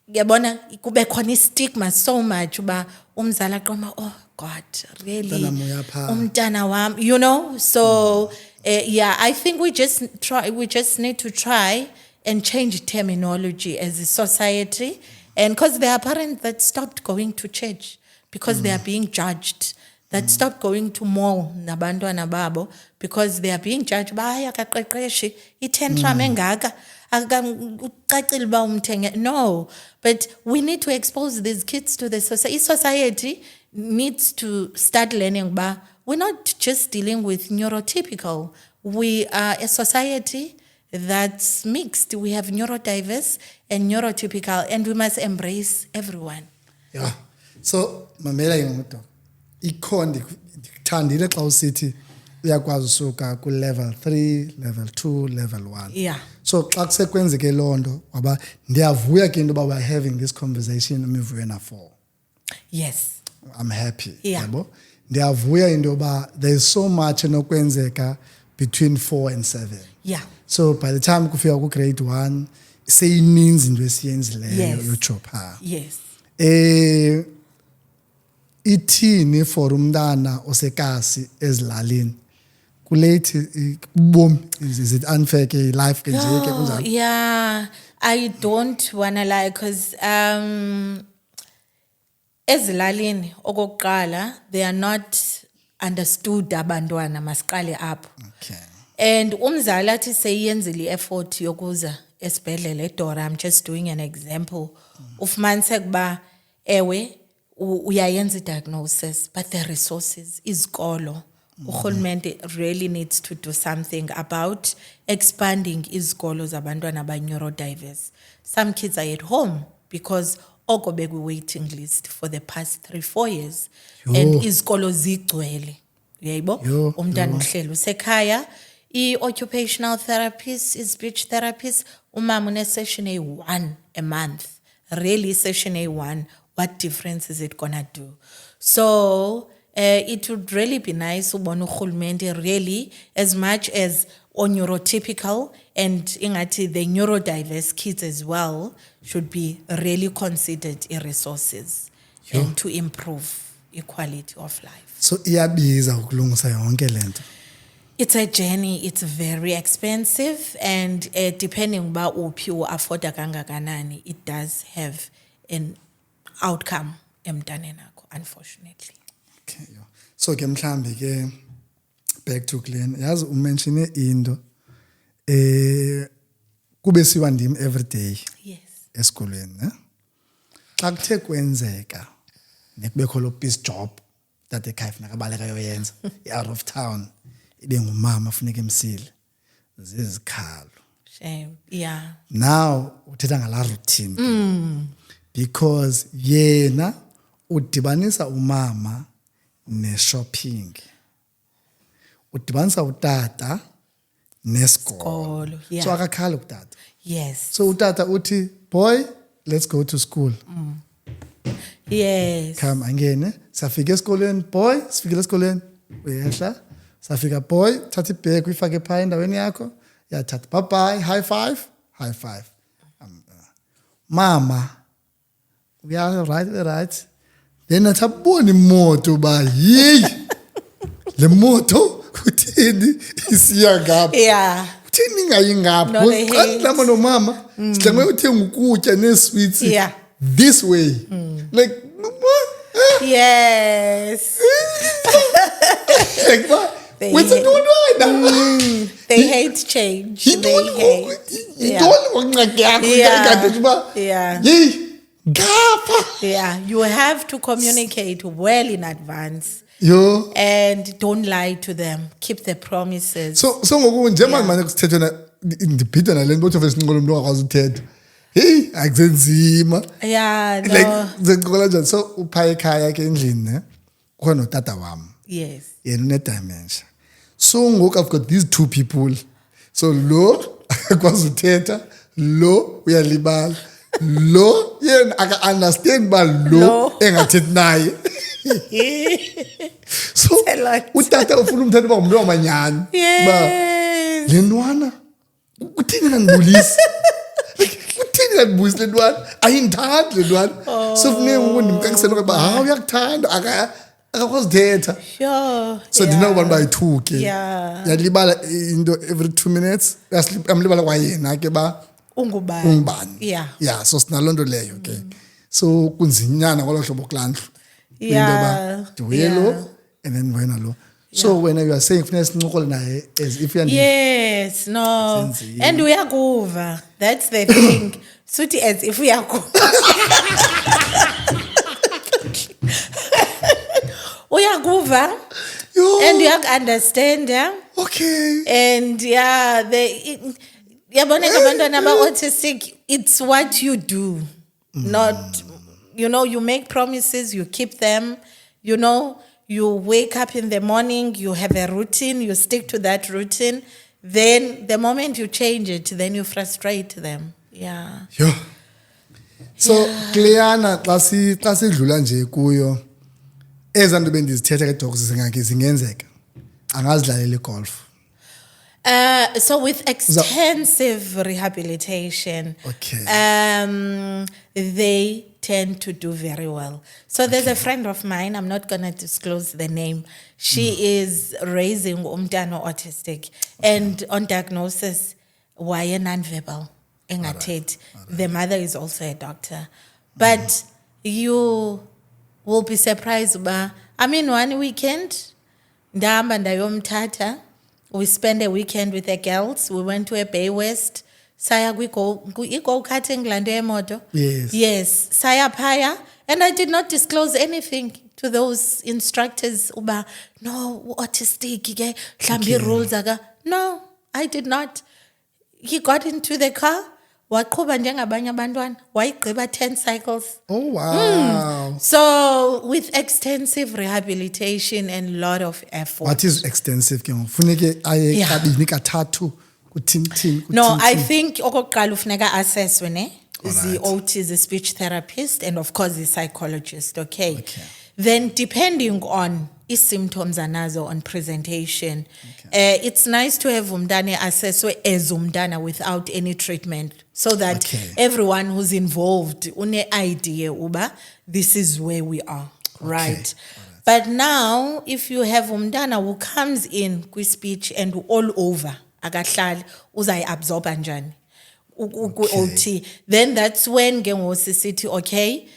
yabona kube khona stigma so much uba umzali aqoma, oh God, really umntana wami, you know? So I think we just need to try and change terminology as a society. And because there are parents that stopped going to church because they are being judged, that stopped going to mall nabantwana babo because they are being judged by akaqeqeshi itantrum engaka ucacile uba umthenge. No, but we need to expose these kids to the society. Society needs to start learning about we're not just dealing with neurotypical. We are a society that's mixed. We have neurodiverse and neurotypical, and we must embrace everyone. Yeah. So mamela yonke ikhona ndikuthandile xa usithi uyakwazi usuka ku level 3, level 2, level 1. Yeah. So xa kusekwenzeke lonto waba ndiyavuya ke into ba we're having this conversation umivuyo na 4. Yes. I'm happy. Yeah. Yabo. Ndiyavuya into ba there's so much enokwenzeka between 4 and 7. Yeah. So by the time kufika ku grade 1 seyininzi into esiyenzileyo Yes. yojob ha. Yes. Ithini for umntana osekasi ezilalini kulate ubomi, is it unfair ke life ke nje ke kunjalo? Yeah, I don't wanna lie because ezilalini okokuqala they are not understood abantwana masiqale apho. Okay. And umzali athi seyiyenzile i-effort yokuza esibhedlele eDora, I'm just doing an example. Ufumaniseke kuba ewe uyayenza i-diagnosis, but the resources, izikolo, urhulumente really needs to do something about expanding izikolo zabantwana aba-neurodiverse. Some kids are at home because oko bekwi-waiting list for the past 3-4 years. And izikolo zigcwele, uyayibo? Umntana uhleli usekhaya. I-occupational therapist, i-speech therapist, umama une-session A1 a month. Really, session A1, what difference is it gonna do? So it would really be nice ubona urhulumente really, as much as on neurotypical and ingati the neurodiverse kids as well should be really considered in resources and to improve equality of life. So iyabiza ukulungisa yonke lento. It's a journey. It's very expensive, and depending about uphi uafforda kangakanani, it does have an outcome emntaneni akho, unfortunately. Okay. So ke mhlambi ke back to Glenn. Yazi umentioned into kube siwa ndim every day Yes. esikolweni ne xa kuthe kwenzeka nekubekho lo peace job tata ekhaya funeka abaleka yoyenza out of town ibe ngumama funeka emsile zizikhalo Shame. Yeah. now uthetha ngala routine because yena udibanisa umama ne-shopping udibanisa utata nesikolo Skolo, yeah. so akakhali utata Yes. so utata uthi boy let's go to school Yes. come angene safika esikoleni boy sifikile esikoleni uyehla safika boy thatha ibhegi uyifake phaa endaweni yakho yathatha bye bye high five mama we are right then athabona imoto ba hey le moto kuthini isiya ngapha Yeah. kuthini ingayingapha No, they hate. lama nomama sidlange uthenga ukutya nesweets Yeah. this way like Yes. like what They what's hate- going on They hate change. They hate. Yeah. yintoni ngxaki yakho Yeah. ikade uba Yeah. hey ngapha Yeah. You have to communicate well in advance yo and don't lie to them. Keep the promises. so ngoku njengoba manje kusithethwe na ndibhida nale nto othofe sinqola umuntu ongakwazi uthetha hey akusenzima Yeah. No. like zencokola njani so upha ekhaya ke endlini ne kukho notata wam Yes. yena une-dementia so ngoku I've got these two people so lo akakwazi uthetha lo uyalibala lo yena aka-understand uba lo Lo. engathethi naye so A lot. utata ufuna umthetha uba ngumntu wamanyani Yes. le ntwana uthini kandibulisi uthini kandibulisi le ntwana ayindithandi le ntwana so funeka ngoku ndimcacisele ukuba hayi uyakuthanda akakwazi uthetha Sure. so ndinawubantu bayi-two ke Yeah. yalibala into every 2 minutes amlibala kwayena ke ba Ungubani. ungubani Yeah. so sinaloo nto leyo ke so kunzinyana kwalo hlobo kulaa ndlu Yeah. ndiwuye lo Yeah. and then wena lo so wena you are saying funeka sincokole naye as if Yes, no. Senzile. And uyakuva. That's the thing. Suthi as if uyakuva. Uyakuva. Yo. And uyaku-understand, yeah? okay And yeah, yabona ke abantwana aba-autistic, it's what you do. Not, you make promises, you keep them, you wake up in the morning, you have a routine, you stick to that routine. Then the moment you change it, then you frustrate them. Yeah. Yo. So Cleana xa sidlula nje kuyo ezaa nto bendizithetha ke docs zingenzeka angazidlalela igolf. So with extensive rehabilitation, Okay. they tend to do very well. So there's a friend of mine, I'm not going to disclose the name. She is raising umntana autistic and on diagnosis, waye nonverbal, engathethi. The mother is also a doctor. But you will be surprised uba, one weekend, ndahamba ndayomthatha. We spent a weekend with the girls. We went to a Bay West. Saya go-karting laa nto yemoto. Yes. Yes. Saya phaya. And I did not disclose anything to those instructors. Uba, no, autistic, ke, mhlawumbi rules aka. No, I did not. He got into the car. Waqhuba njengabanye abantwana. Wayigqiba 10 cycles. Oh wow. So with extensive rehabilitation and a lot of effort. What is extensive ke ngoku? Funeke aye Yeah. kabini kathathu kuthini. No, I think okokuqala ufuneka assesswe ne the OT, the speech therapist, and of course the psychologist. Okay. Then depending on symptoms anazo on presentation, it's nice to have umntana assesswe as umntana without any treatment, so that everyone who's involved une idea uba this is where we are, right? But now, if you have umntana who comes in kwi-speech and all over, akahlali, uzayi-absorba njani? OT, then that's when ke ngoku sisithi, okay,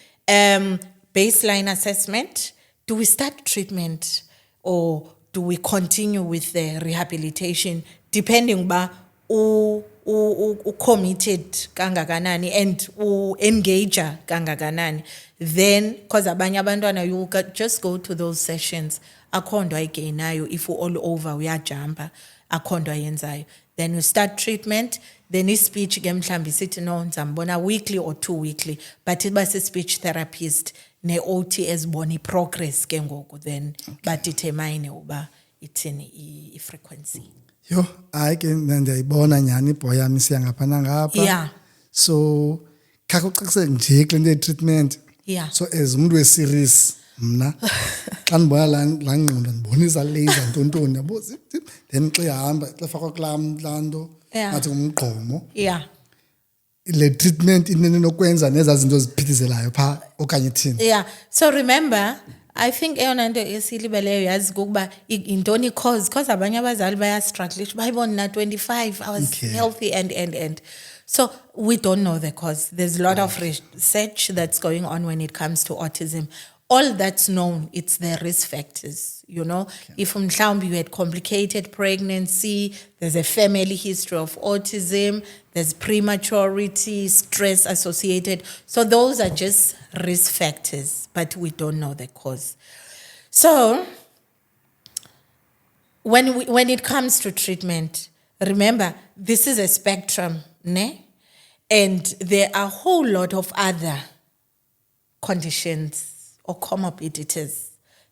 baseline assessment, do we start treatment or do we continue with the rehabilitation, depending ba committed kangakanani and engage kangakanani, then because abanye abantwana you just go to those sessions akho nto ayigainayo if all over uyajumpa akho nto ayenzayo, then you start treatment, then i-speech ke mhlawumbi sithi no ndizambona weekly or 2 weekly, but iba si-speech therapist ne-OT ezibona i-progress ke ngoku, then badetermine uba ithini i-frequency. Yo, hayi ke ndiyayibona nyhani ibhoy yami siya ngapha nangapha. Yeah. So khakho ucacise nje kule nto ye-treatment. Yeah. So as umuntu we-series mna xa ndibona laa ngqondo ndibonisa laser ntontoni yabo, then xa ihamba xa fakwa kulaa nto ngathi ngumgqomo. Yeah. Le treatment inenokwenza nezaa zinto ziphithizelayo phaa okanye ithini. Yeah. So remember, I think eyona nto esilibeleyo yazi kukuba intoni cause abanye abazali bayastruggle bayibona na 25 I was healthy and so we don't know the cause. There's a lot of research that's going on when it comes to autism. All that's known, it's the risk factors, you know. If mhlawumbi you had complicated pregnancy, there's a family history of autism, there's prematurity, stress associated. So those are just risk factors, but we don't know the cause. So when it comes to treatment, remember, this is a spectrum, ne? And there are a whole lot of other conditions or comorbidities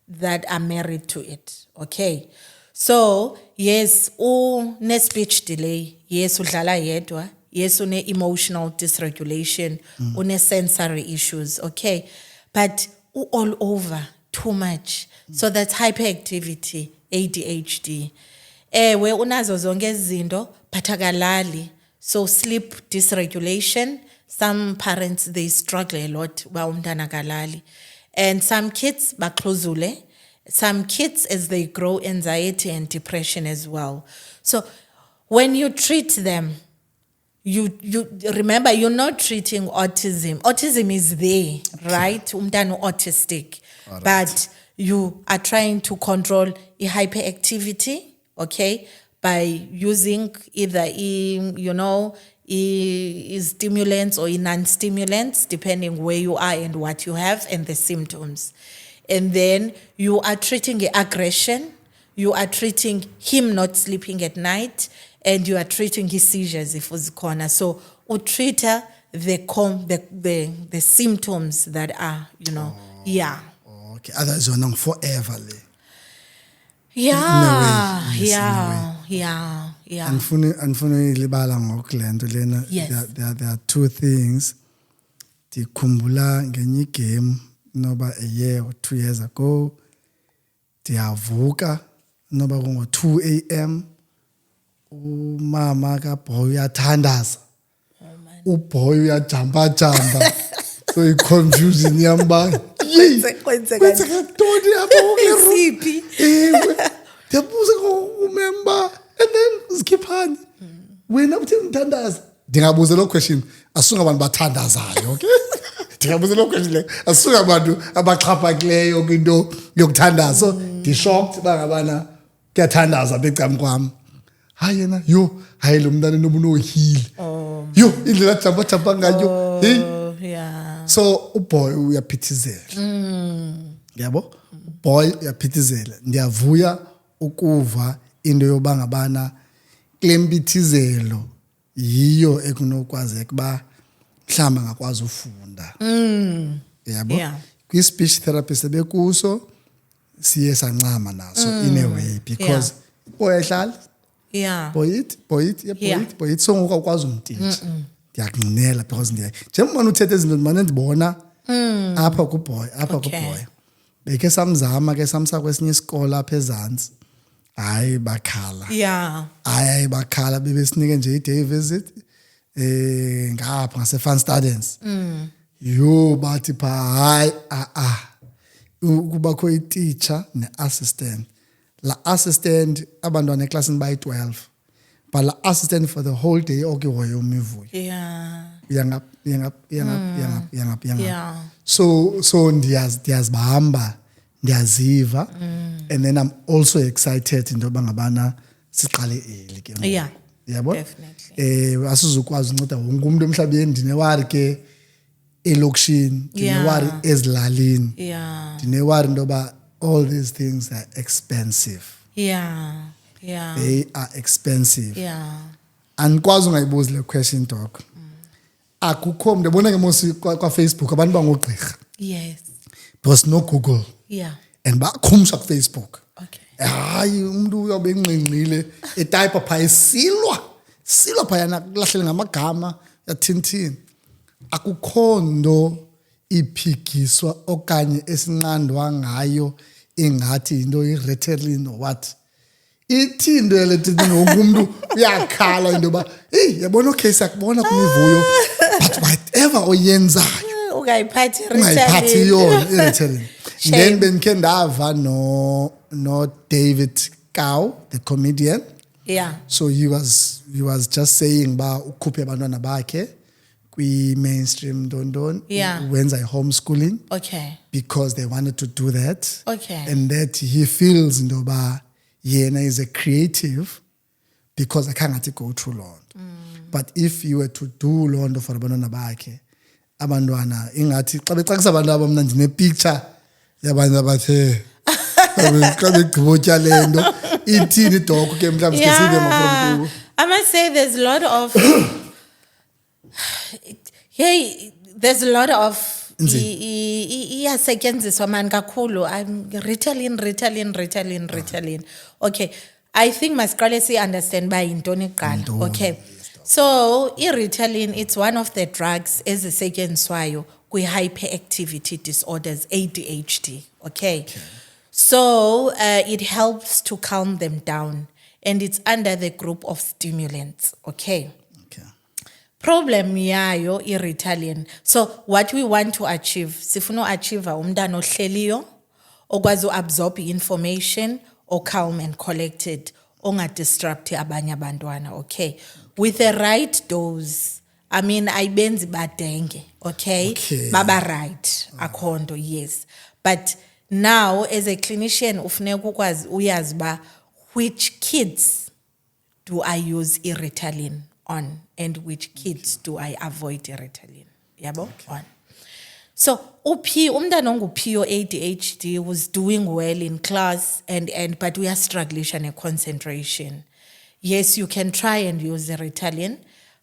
that are married to it, okay? So, yes, une-speech delay, yes, udlala yedwa, yes, une-emotional dysregulation, une-sensory issues, okay? But all over, too much. So that's hyperactivity, ADHD. We unazo zonke izinto, but akalali. So sleep dysregulation, some parents, they struggle a lot ba umntana akalali. And some kids, baklozule. Some kids, as they grow, anxiety and depression as well. So when you treat them, you remember, you're not treating autism. Autism is there, right? Umntana autistic. Right. But you are trying to control hyperactivity, okay, by using either, stimulants or non-stimulants, depending where you are and what you have and the symptoms. And then you are treating the aggression, you are treating him not sleeping at night, and you are treating his seizures if it's corner. So you treat the symptoms that are, yeah. Okay, otherwise you're not forever. Yeah, in a way, yeah. Unfunny libala ngokulento lena. There are two things. Ndikhumbula ngenye game noba a year or 2 years ago. Ndiyavuka noba kungo 2 a.m. Umama kaBoy uyathandaza. uBoy uyajumpa. So i-confusion yamba. Kwenzeka ntoni apha isiphi? Ndiyabuza umember and then zikhiphani. Wena uthi ngithandaza. Ndingabuza lo question asuka abantu bathandazayo, okay? Ndingabuza lo question le asuka abantu abaxhaphakileyo kwinto yokuthandaza. So ndi-shocked bangabana kuyathandaza becam kwami. Hayi yena hayi lo mntana nobunohile. Indlela jumpa ngayo. Yeah. So uBoy uyaphithizela. Yabo? Boy uyaphithizela. Ndiyavuya ukuva into yobangabana klempithizelo yiyo ekunokwazi kuba mhlamba ngakwazi ufunda. Yabo? Yeah. Kwi-speech therapist bekuso siye sancama naso in a way because boy ehlala. Yeah. Boy it so ngokwazi umtitshi. Ndiyakunqinela because njengoba uthethe izinto ndimane ndibona apha kuBoy beke samzama ke samsa kwesinye isikole apha ezantsi hayi bakhala hayi bakhala bebesinike nje i-day visit ngapha ngase-Van Stadens bathi pha hayi kubakho i-teacher ne-assistant la assistant abantwana eklasini bayi-12 but la assistant for the whole day okuhoya umivuyo. Yeah. So ndiyazibamba ndiyaziva and then I'm also excited into yoba ngabana siqale eli ke. yabo Definitely. asizukwazi unceda wonke umuntu emhlabeni ndinewari ke elokishini ndinewari ezilalini Yeah. ndinewari intoba all these things are expensive. Yeah. Yeah. They are expensive. Yeah. Andikwazi ungayibuzi le question doc. Akukho mntu yabona ke mos kwa Facebook abantu bangogqirha Yes. because no Google Yeah. and bakhumsha ku Facebook. Okay. Hayi umuntu uyobe enqinqile etype pha silwa phayana kulahlele ngamagama yathintini. Akukho nto iphigiswa okanye esinqandwa ngayo engathi into i-Ritalin or what. Ithinde lethini wonke umuntu uyakhala into ba hey yabona okay sakubona kumivuyo but whatever oyenzayo Ungayiphathi ungayiphathi Ritalin. yona i-Ritalin. Shame. Then benikhe ndava no David Cow, the comedian. Yeah. So he was just saying ba ukhuphe abantwana bakhe kwi mainstream dondon Yeah. wenza homeschooling Okay. because they wanted to do that. Okay. And that he feels indoba yena is a creative because I can't go through Lord. But if you were to do Lord for abantwana bakhe abantwana ingathi xa becakisa abantu aba mna ndine picture yabantu abathe xa begqibotya le nto ithini doc ke mhlawumbi sike sive ngomntu. I must say there's a lot of hey, there's a lot of iyasetyenziswa man kakhulu. I'm Ritalin. Okay. I think masiqale si understand by yintoni kuqala. Okay. So i-Ritalin, it's one of the drugs ezisetyenziswayo kwi-hyperactivity disorders, ADHD. Okay. So it helps to calm them down, and it's under the group of stimulants. Okay. Okay. Problem yayo i-Ritalin. So what we want to achieve, sifuna achieve umntana ohleliyo, okwazi absorb information, or calm and collected, ongadisrupt abanye abantwana. Okay. With the right dose, I mean, ayibenzi badenge. Okay. Baba right. Akhondo, yes. But now, as a clinician, ufuneka ukwazi uyazi ba which kids do I use i-Ritalin on and which kids do I avoid i-Ritalin. Yabo? On. So umntana onguphiyo ADHD was doing well in class but we are struggling with concentration. Yes, you can try and use the Ritalin,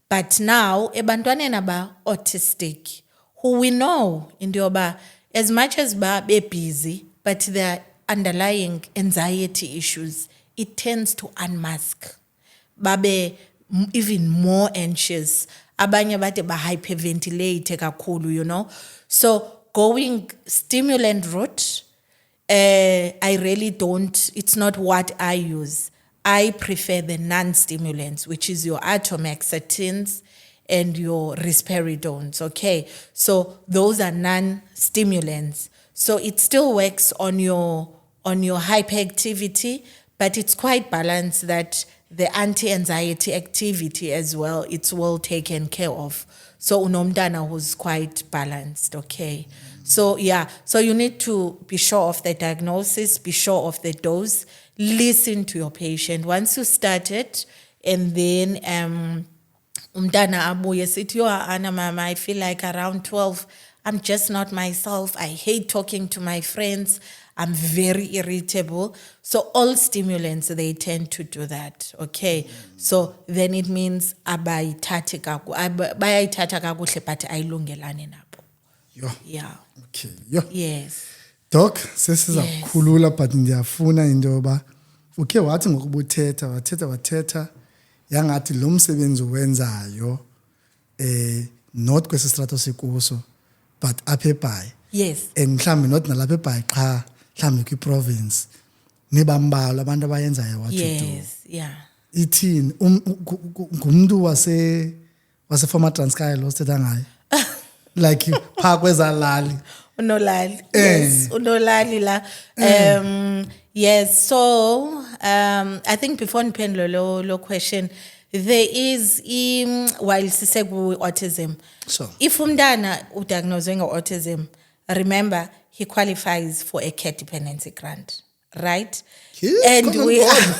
but now ebantwaneni aba autistic, who we know in the as much as be busy, but their underlying anxiety issues, it tends to unmask. Babe even more anxious. Abanye bate ba hyperventilate kakhulu, you know. So going stimulant route, I really don't, it's not what I use. I prefer the non-stimulants, which is your atomoxetins and your risperidones, okay? So those are non-stimulants. So it still works on your hyperactivity, but it's quite balanced that the anti-anxiety activity as well, it's well taken care of. So unomdana was quite balanced, okay? So yeah, so you need to be sure of the diagnosis, be sure of the dose, listen to your patient. Once you start it, and then umdana abuye sithi, yo Anna mama, I feel like around 12, I'm just not myself. I hate talking to my friends. I'm very irritable. So all stimulants, they tend to do that, okay? So then it means bayayithatha kakuhle but ayilungelani nabo. Yo. Yeah. Okay. Yo. Yes. Doc, sesiza kukhulula but ndiyafuna into yoba ukhe wathi ngokubuthetha wathetha yangathi lo msebenzi wenzayo not kwesi strato sikuso but apha eBhayi. Yes. And mhlambe not nalapha eBhayi qha mhlambe kwi-province nibambalwa abantu abayenzayo what you do. Yes, yeah. Ithini ngumuntu wase Former Transkei lo sithetha ngayo like pha kwezalali. Unolali. Yes, unolali la. Yes, so I think before niphendule lo question, there is while sisegu autism. So If umntana udiagnosed autism, remember he qualifies for a care dependency grant, right? Yeah, And come we on.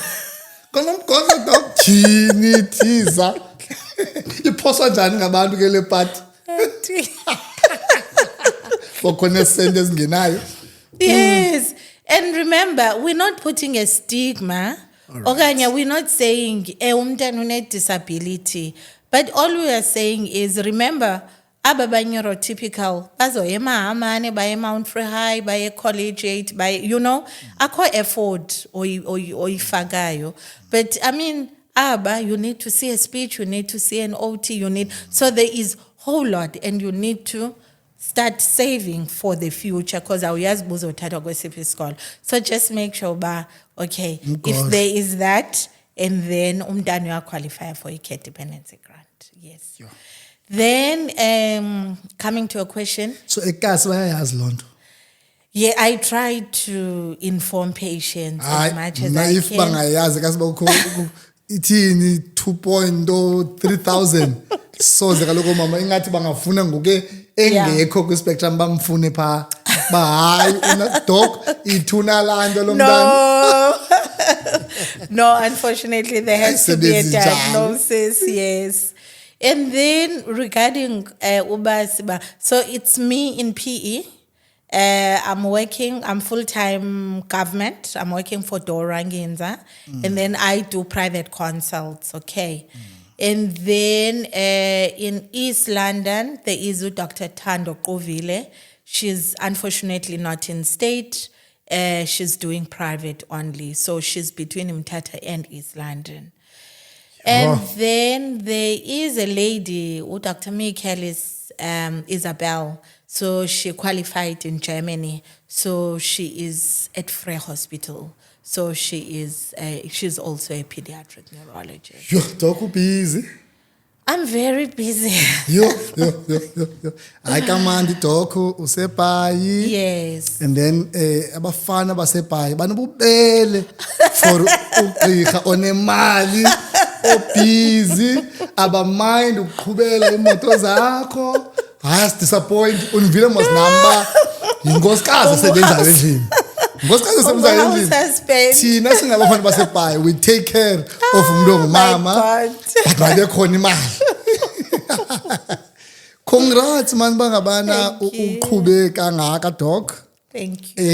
Konomgozo dog thini thiza. Iphoswa njani ngabantu ke le party? Bokhona sente ezingenayo. Yes. And remember, we're not putting a stigma. Okanye, we're not saying umntana une disability. But all we are saying is, remember, aba ba neurotypical, bazoya emahamane, baye Mount Free High, baye collegiate, baye, akho effort oyifakayo. But I mean, you need to see a speech, you need to see an OT, so there is whole lot, and you need to start saving for the future, because awuyazi buzothathwa kwesiphi isikolo. So just make sure okay, if there is that, and then umntana uyaqualify for a care dependency grant. Yes. Yeah. Then coming to a question. So ekasi bayayazi lonto. Yeah, I try to inform patients as much as I if can. bangayazi kasi bakho ithini 2,300 soze kaloku mama ingathi bangafuna ngoke engekho ku spectrum bamfune pha hayi una doc ithuna lanto lo mntana. No, unfortunately there has to be a diagnosis. Yes. And then regarding Ubasiba, so it's me in PE. I'm full-time government. I'm working for Dora Nginza. And then I do private consults, okay? And then in East London, there is Dr. Thando Kovile. She's unfortunately not in state. She's doing private only. So she's between Mthatha and East London. And then there is a lady, Dr. Michaelis Isabel. So she qualified in Germany. So she is at Frey Hospital. So she's also a pediatric neurologist. Yo, doc busy. I'm very busy. Yo. I command doc usepayi. Yes. And then abafana basepayi banobubele for ugqirha onemali obusy abamind ukuqhubela imoto zakho. Has disappoint unvile mos number inkosikazi esebenza endlini. Inkosikazi esebenza endlini. Thina singabafana basepayi we take care of umuntu ongumama. Babe khona imali. Congrats man bangabana uqhube kangaka doc. Thank you.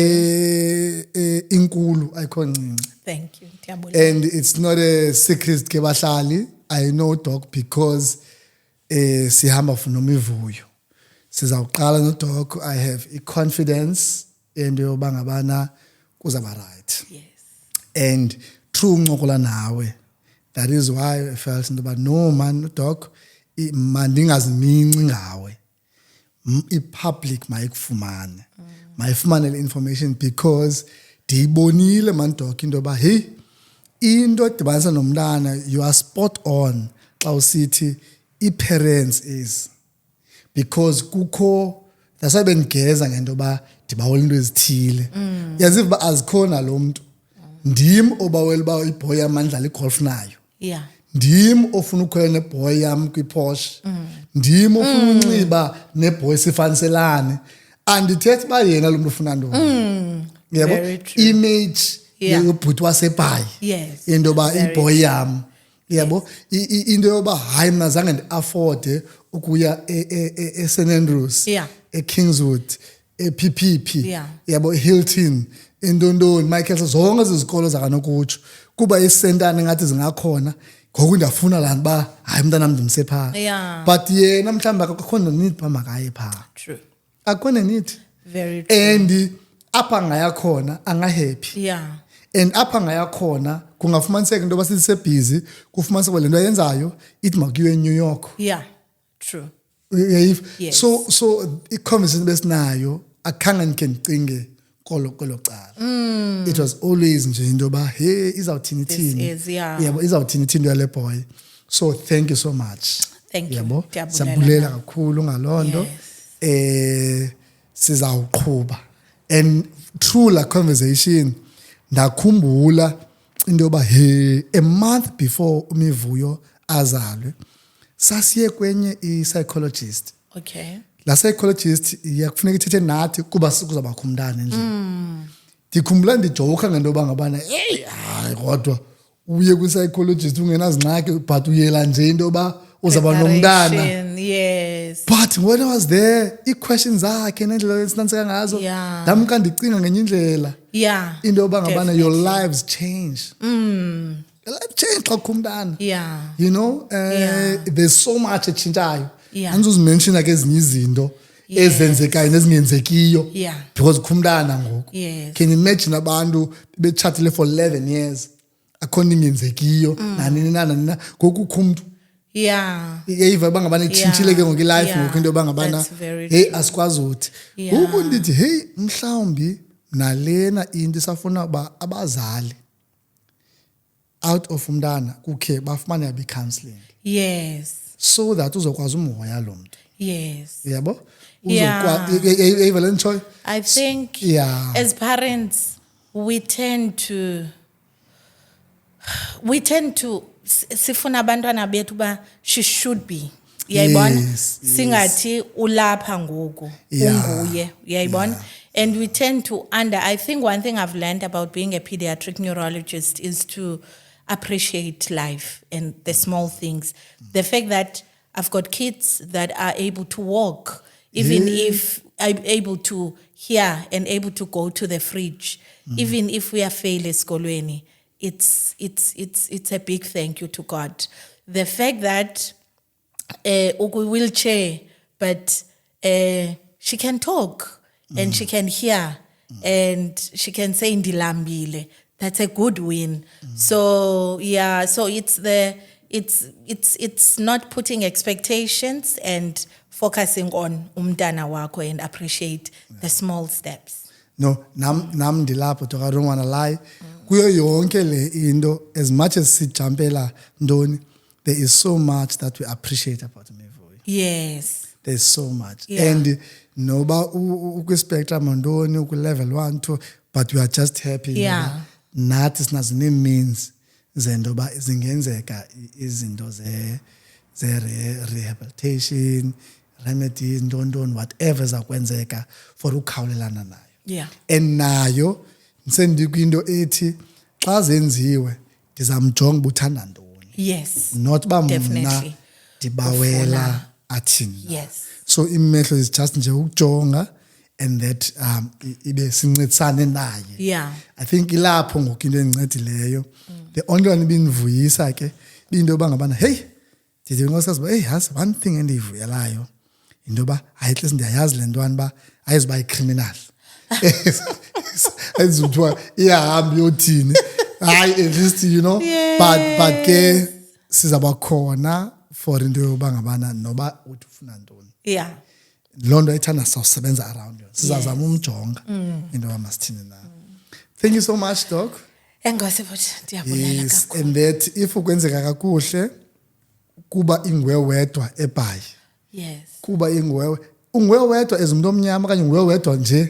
Inkulu ayikhoncinci. Thank you. And it's not a secret ke bahlali. I know doc because sihamba for nomivuyo. Sizawuqala no doc. I have a confidence in yoba ngabana kuzaba right. Yes. And true uncokola nawe. That is why I felt about no man doc mandingaziminci ngawe. I-public mayikufumane. Mayifumane le information because ndiyibonile man doc into ba hey into edibanisa nomntana you are spot on xa usithi i-parents is because kukho that's why bendigeza ngento ba ndibawela into ezithile yaziva ba azikhona lo muntu ndim obawela ba iboy yam mandlala igolf nayo Yeah. ndim ofuna ukukhwela neboy yam kwi-Porsche ndim ofuna unxiba neboy sifaniselane andithethe ba yena lo muntu ufuna ntoni yebo image yobhuti waseBhayi Yes. into ba iboy yam yebo into yoba hayi mina zange ndi-afforde ukuya eSt Andrews eKingswood ePPP yabo eHilton eNtondoni Michael zonke izikolo zakanokutsho kuba isentana ngathi zingakhona ngoku ndiyafuna lana ba hayi umntana ndimse pha but yena mhlawumbe akakhona need ba makaye pha. True. Akhona need. Very true. And apha ngaya khona anga happy. Yeah. And apha ngaya khona kungafumaniseka into basise busy kufumaniseka lento ayenzayo ithi makuyiwe eNew York. Yeah. True. Yes. So i-conversation besinayo akhange ndike ndicinge kolo cala. It was always nje into ba hey izawuthini thini. Yebo izawuthini thini yale boy. So thank you so much. Thank you. Yebo siyabulela kakhulu ngalonto. Sizawuqhubha. And through la conversation ndakhumbula into yoba hey a month before uMivuyo azalwe sasiye kwenye i-psychologist. Okay. La psychologist yakufuneka ithethe nathi kuba kuzabakho umntana endlini. Ndikhumbula ndijoka ngento yoba ngabana hey hayi kodwa uye kwi-psychologist ungenazingxaki but uyela nje into yoba uzaba nomntana. Preparation, yes. But when I was there, ii-questions zakhe nendlela esinanseka ngazo, Yeah. ndamka ndicinga ngenye indlela. Yeah. Into yoba ngabana your definitely. lives change. Your life change xa kukho umntana. Yeah. You know, Yeah. there's so much etshintshayo. Yeah. Andizozimenshina ke ezinye izinto ezenzekayo nezingenzekiyo Yeah. because kukho umntana ngoku. Yes. Can you imagine abantu betshatile for 11 years akho nto ingenzekiyo nanini na ngoku kukho umntu Yeah. eyiva uba ngabana itshintshile ke ngoku ilife Yeah. ngoku into yoba ngabana That's very heyi true. asikwazi uthi Yeah. ngoku ndithi heyi mhlawumbi nalena into isafuna uba abazali out of umntana kukhe bafumane be-counselling Yes. so that uzokwazi umhoya lo mntu Yes. yabo Yeah. eyiva le ntshoyo I think Yeah. as parents, we tend to sifuna abantwana bethu ba she should be. Uyayibona? Yes, Singathi ulapha ngoku Yeah. unguye. Uyayibona? And we tend to I think one thing I've learned about being a pediatric neurologist is to appreciate life and the small things. The fact that I've got kids that are able to walk, even if I'm able to hear and able to go to the fridge, even if we are failing eskolweni, it's a big thank you to God. The fact that wheelchair, but she can talk and she can hear and she can say ndilambile. That's a good win. So yeah, so it's not putting expectations and focusing on umntana wakho and appreciate the small steps. No, nam ndilapho to I don't want to lie. Kuyo yonke le into as much as sijampela ntoni there is so much that we appreciate about Mevoyi. Yes. There's so much. Yeah. And noba ukwi-spectrum ntoni ukwi-level 1 2 but we are just happy Yeah. nathi sinazo nee-means zento ba zingenzeka izinto ze-rehabilitation remedies ntoni whatever zakwenzeka for ukhawulelana nayo. Yeah. And nayo sendikwinto ethi xa zenziwe ndizamjonga uba uthanda ntoni Yes. not uba mna Definitely. ndibawela athini na. Yes. So imehlo is just nje ukujonga and that ibe sincedisane naye. Yeah. I think ilapho ngoku into endincedileyo the only one ibindivuyisa ke into yoba ngabana hey ndithi ngosazi uba hey has one thing endiyivuyelayo into yoba at least ndiyayazi le ntwana uba ayizuba yi-criminal ayizuthiwa iyahamba yothini hayi at least you know but ke sizaba khona for into yoba ngabana noba uthi ufuna ntoni Yeah. loo nto ithanda sawusebenza around yona sizazama umjonga into yoba masithini na. Thank you so much doc. Enkosi futhi ndiyabulela Yes, kakhulu. and that if ukwenzeka kakuhle kuba ingwe wedwa eBhayi Yes. kuba ungwe wedwa as umuntu omnyama kanye ungwe wedwa nje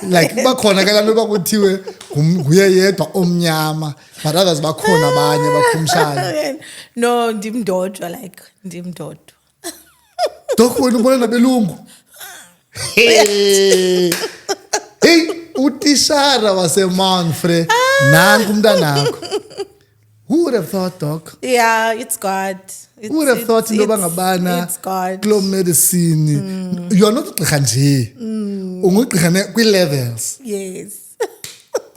like kuba khona ke lanto bakuthiwe nguye yedwa omnyama but others bakhona abanye bakhumshayo. No, ndimdodwa ndimdodwa. Doc wena ubona nabelungu hey utishara waseManfre nanku umntanakho. Who would have thought doc? Yeah, it's God. Who would have thought into yoba ngabana It's God. kulo medicine you are not ugqirha nje ungugqirha kwi-levels. Yes.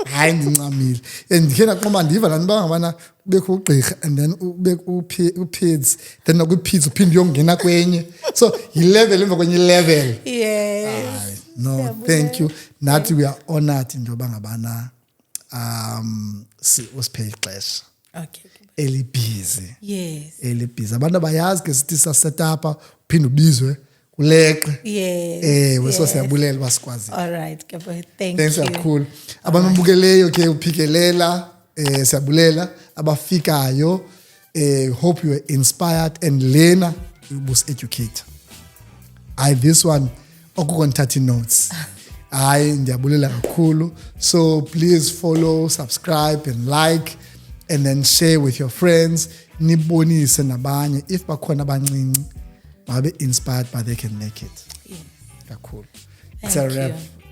Hayi ndincamile and ndikhe naqoma ndiva laa nto uba ngabana kubekho ugqirha and then ubekho upeds then nakwi-peds uphinde uyongena kwenye so yi-level emva kwenye i-level. Yes. Hayi, no thank you nathi we are honored into yoba ngabana usiphe ixesha Okay. elibhizi. Yes. Elibhizi abantu abayazi ke sithi sasetapa uphinde ubizwe kuleqe. Yes. So siyabulela uba sikwazi. All right, Gabo. Thank Thanks you. kakhulu. Abantu mbukeleyo ke uphikelela siyabulela abafikayo hope you were inspired and lena ubus educate. This one okukonthatha notes. Ndiyabulela kakhulu. So please follow, subscribe and like and then share with your friends. Nibonise nabanye if bakhona abancinci babe inspired but they can make it. Yeah. Kakhulu. Thank It's a wrap. you.